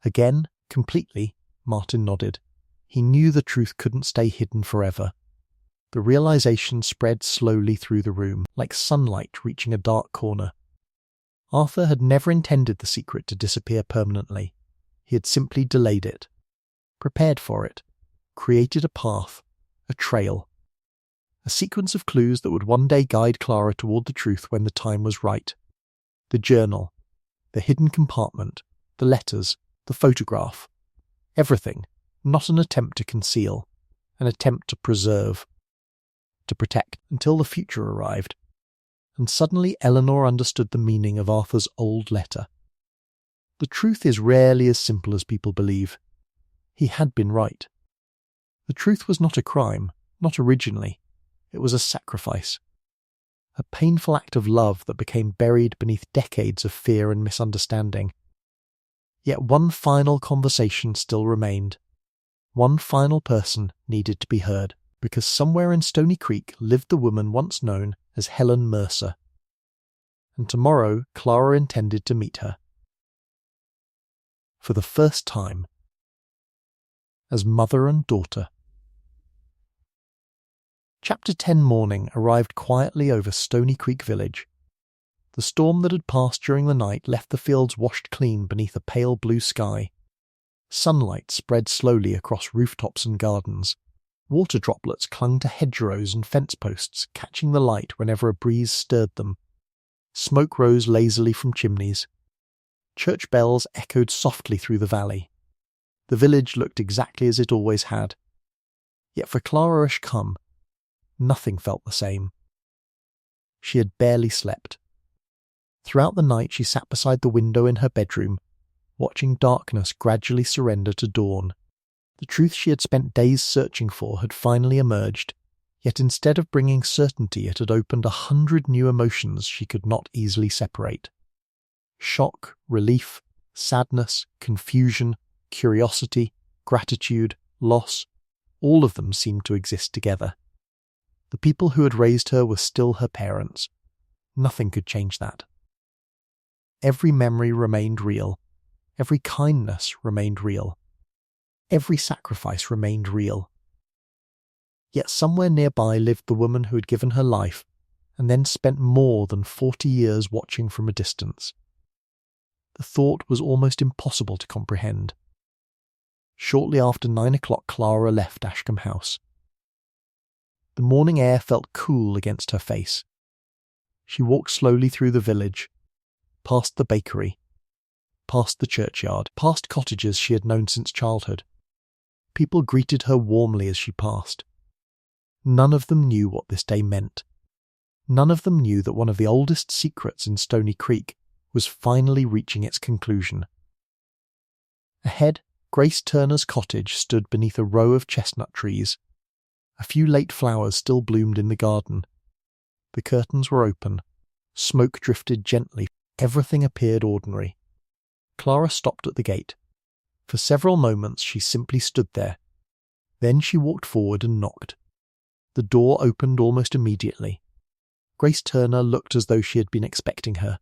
Again, completely, Martin nodded. He knew the truth couldn't stay hidden forever. The realization spread slowly through the room, like sunlight reaching a dark corner. Arthur had never intended the secret to disappear permanently. He had simply delayed it, prepared for it, created a path, a trail, a sequence of clues that would one day guide Clara toward the truth when the time was right. The journal, the hidden compartment, the letters, the photograph. Everything, not an attempt to conceal, an attempt to preserve, to protect, until the future arrived. And suddenly Eleanor understood the meaning of Arthur's old letter. The truth is rarely as simple as people believe. He had been right. The truth was not a crime, not originally. It was a sacrifice. A painful act of love that became buried beneath decades of fear and misunderstanding. Yet one final conversation still remained. One final person needed to be heard, because somewhere in Stony Creek lived the woman once known as Helen Mercer. And tomorrow Clara intended to meet her. For the first time. As mother and daughter. Chapter 10 morning arrived quietly over Stony Creek Village. The storm that had passed during the night left the fields washed clean beneath a pale blue sky. Sunlight spread slowly across rooftops and gardens. Water droplets clung to hedgerows and fence posts, catching the light whenever a breeze stirred them. Smoke rose lazily from chimneys. Church bells echoed softly through the valley. The village looked exactly as it always had. Yet for Clara Ashcombe, nothing felt the same. She had barely slept. Throughout the night she sat beside the window in her bedroom, watching darkness gradually surrender to dawn. The truth she had spent days searching for had finally emerged, yet instead of bringing certainty it had opened 100 new emotions she could not easily separate. Shock, relief, sadness, confusion, curiosity, gratitude, loss, all of them seemed to exist together. The people who had raised her were still her parents. Nothing could change that. Every memory remained real. Every kindness remained real. Every sacrifice remained real. Yet somewhere nearby lived the woman who had given her life and then spent more than 40 years watching from a distance. The thought was almost impossible to comprehend. Shortly after 9 o'clock, Clara left Ashcombe House. The morning air felt cool against her face. She walked slowly through the village, past the bakery, past the churchyard, past cottages she had known since childhood. People greeted her warmly as she passed. None of them knew what this day meant. None of them knew that one of the oldest secrets in Stony Creek was finally reaching its conclusion. Ahead, Grace Turner's cottage stood beneath a row of chestnut trees. A few late flowers still bloomed in the garden. The curtains were open. Smoke drifted gently. Everything appeared ordinary. Clara stopped at the gate. For several moments she simply stood there. Then she walked forward and knocked. The door opened almost immediately. Grace Turner looked as though she had been expecting her.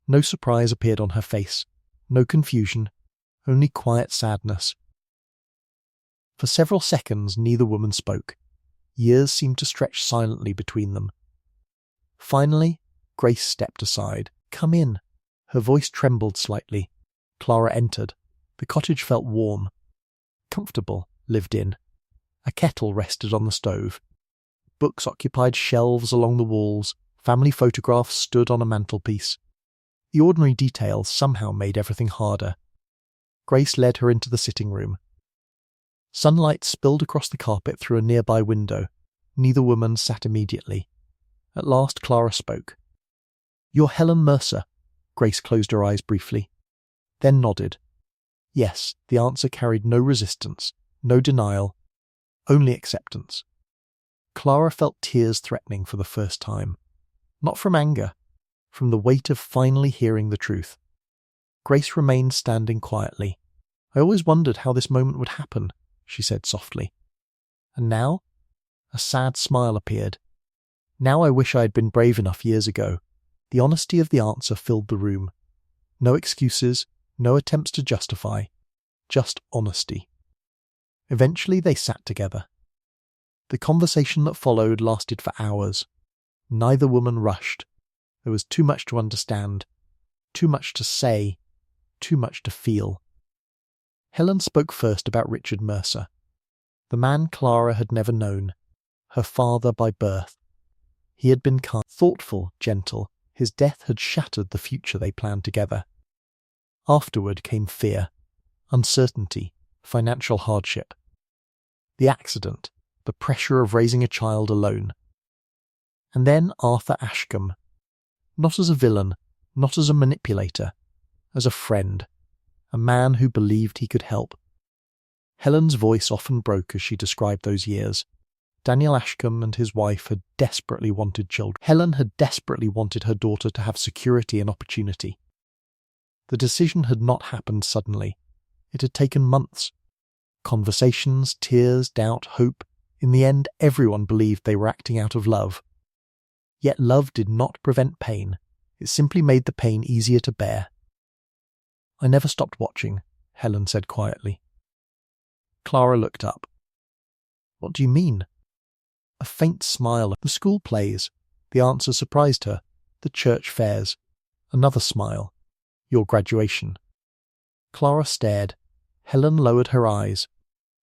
No surprise appeared on her face. No confusion. Only quiet sadness. For several seconds neither woman spoke. Years seemed to stretch silently between them. Finally, Grace stepped aside. "Come in." Her voice trembled slightly. Clara entered. The cottage felt warm. Comfortable, lived in. A kettle rested on the stove. Books occupied shelves along the walls. Family photographs stood on a mantelpiece. The ordinary details somehow made everything harder. Grace led her into the sitting room. Sunlight spilled across the carpet through a nearby window. Neither woman sat immediately. At last Clara spoke. "You're Helen Mercer." Grace closed her eyes briefly, then nodded. Yes, the answer carried no resistance, no denial, only acceptance. Clara felt tears threatening for the first time. Not from anger, from the weight of finally hearing the truth. Grace remained standing quietly. "I always wondered how this moment would happen," she said softly. "And now?" A sad smile appeared. "Now I wish I had been brave enough years ago." The honesty of the answer filled the room. No excuses, no attempts to justify, just honesty. Eventually they sat together. The conversation that followed lasted for hours. Neither woman rushed. There was too much to understand, too much to say, too much to feel. Helen spoke first about Richard Mercer, the man Clara had never known, her father by birth. He had been kind, thoughtful, gentle. His death had shattered the future they planned together. Afterward came fear, uncertainty, financial hardship. The accident, the pressure of raising a child alone. And then Arthur Ashcombe. Not as a villain, not as a manipulator, as a friend, a man who believed he could help. Helen's voice often broke as she described those years. Daniel Ashcombe and his wife had desperately wanted children. Helen had desperately wanted her daughter to have security and opportunity. The decision had not happened suddenly. It had taken months. Conversations, tears, doubt, hope. In the end, everyone believed they were acting out of love. Yet love did not prevent pain. It simply made the pain easier to bear. "I never stopped watching," Helen said quietly. Clara looked up. "What do you mean?" A faint smile. "The school plays." The answer surprised her. "The church fairs." Another smile. "Your graduation." Clara stared. Helen lowered her eyes.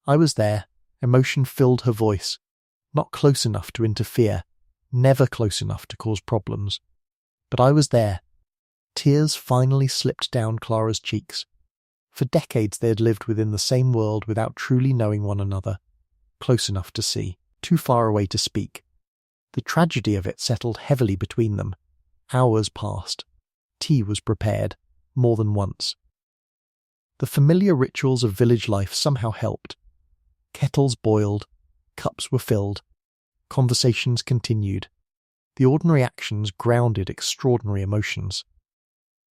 "I was there." Emotion filled her voice. Not close enough to interfere. Never close enough to cause problems. But I was there. Tears finally slipped down Clara's cheeks. For decades they had lived within the same world without truly knowing one another, close enough to see, too far away to speak. The tragedy of it settled heavily between them. Hours passed. Tea was prepared, more than once. The familiar rituals of village life somehow helped. Kettles boiled, cups were filled, conversations continued. The ordinary actions grounded extraordinary emotions.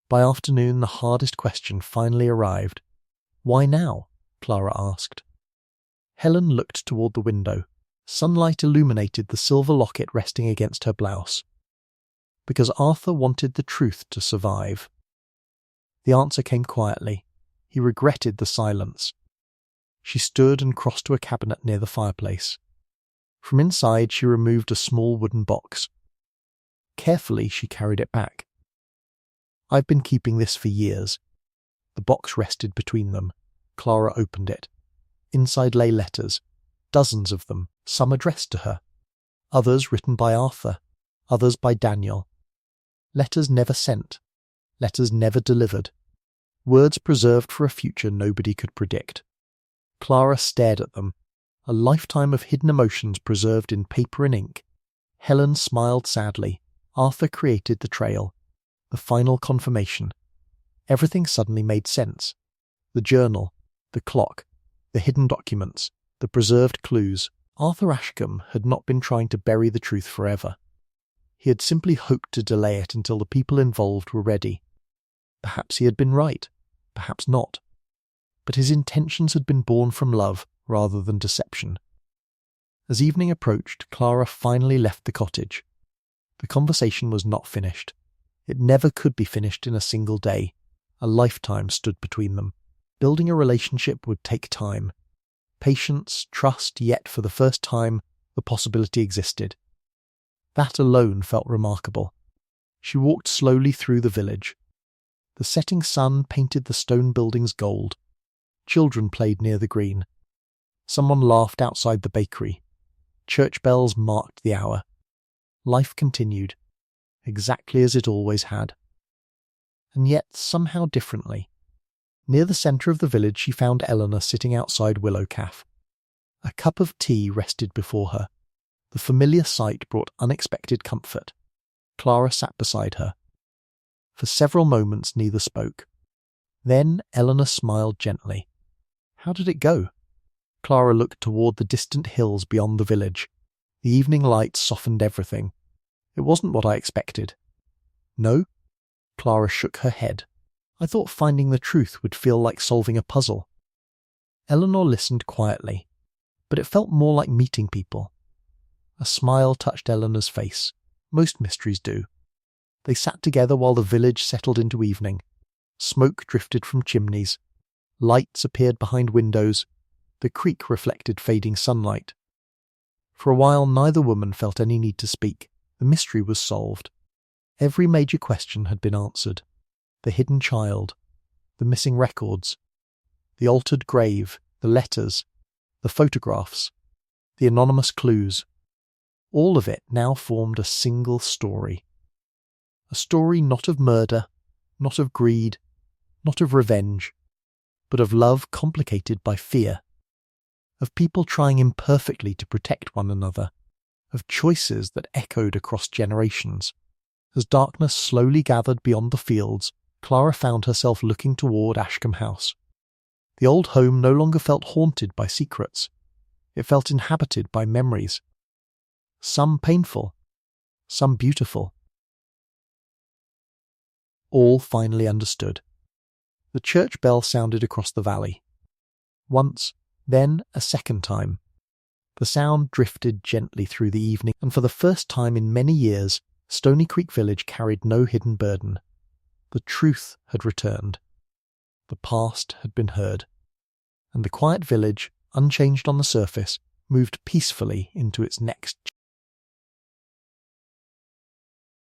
By afternoon, the hardest question finally arrived. "Why now?" Clara asked. Helen looked toward the window. Sunlight illuminated the silver locket resting against her blouse. Because Arthur wanted the truth to survive. The answer came quietly. He regretted the silence. She stood and crossed to a cabinet near the fireplace. From inside she removed a small wooden box. Carefully she carried it back. "I've been keeping this for years." The box rested between them. Clara opened it. Inside lay letters, dozens of them, some addressed to her, others written by Arthur, others by Daniel. Letters never sent, letters never delivered, words preserved for a future nobody could predict. Clara stared at them, a lifetime of hidden emotions preserved in paper and ink. Helen smiled sadly. Arthur created the trail, the final confirmation. Everything suddenly made sense. The journal, the clock, the hidden documents, the preserved clues. Arthur Ashcombe had not been trying to bury the truth forever. He had simply hoped to delay it until the people involved were ready. Perhaps he had been right, perhaps not. But his intentions had been born from love rather than deception. As evening approached, Clara finally left the cottage. The conversation was not finished. It never could be finished in a single day. A lifetime stood between them. Building a relationship would take time. Patience, trust, yet for the first time, the possibility existed. That alone felt remarkable. She walked slowly through the village. The setting sun painted the stone buildings gold. Children played near the green. Someone laughed outside the bakery. Church bells marked the hour. Life continued, exactly as it always had. And yet somehow differently. Near the centre of the village she found Eleanor sitting outside Willow Calf. A cup of tea rested before her. The familiar sight brought unexpected comfort. Clara sat beside her. For several moments neither spoke. Then Eleanor smiled gently. "How did it go?" Clara looked toward the distant hills beyond the village. The evening light softened everything. "It wasn't what I expected." "No?" Clara shook her head. "I thought finding the truth would feel like solving a puzzle." Eleanor listened quietly, but it felt more like meeting people. A smile touched Eleanor's face. Most mysteries do. They sat together while the village settled into evening. Smoke drifted from chimneys. Lights appeared behind windows. The creek reflected fading sunlight. For a while neither woman felt any need to speak. The mystery was solved. Every major question had been answered. The hidden child, the missing records, the altered grave, the letters, the photographs, the anonymous clues. All of it now formed a single story. A story not of murder, not of greed, not of revenge, but of love complicated by fear, of people trying imperfectly to protect one another, of choices that echoed across generations. As darkness slowly gathered beyond the fields, Clara found herself looking toward Ashcombe House. The old home no longer felt haunted by secrets. It felt inhabited by memories. Some painful, some beautiful. All finally understood. The church bell sounded across the valley. Once, then a second time. The sound drifted gently through the evening, and for the first time in many years, Stony Creek Village carried no hidden burden. The truth had returned. The past had been heard. And the quiet village, unchanged on the surface, moved peacefully into its next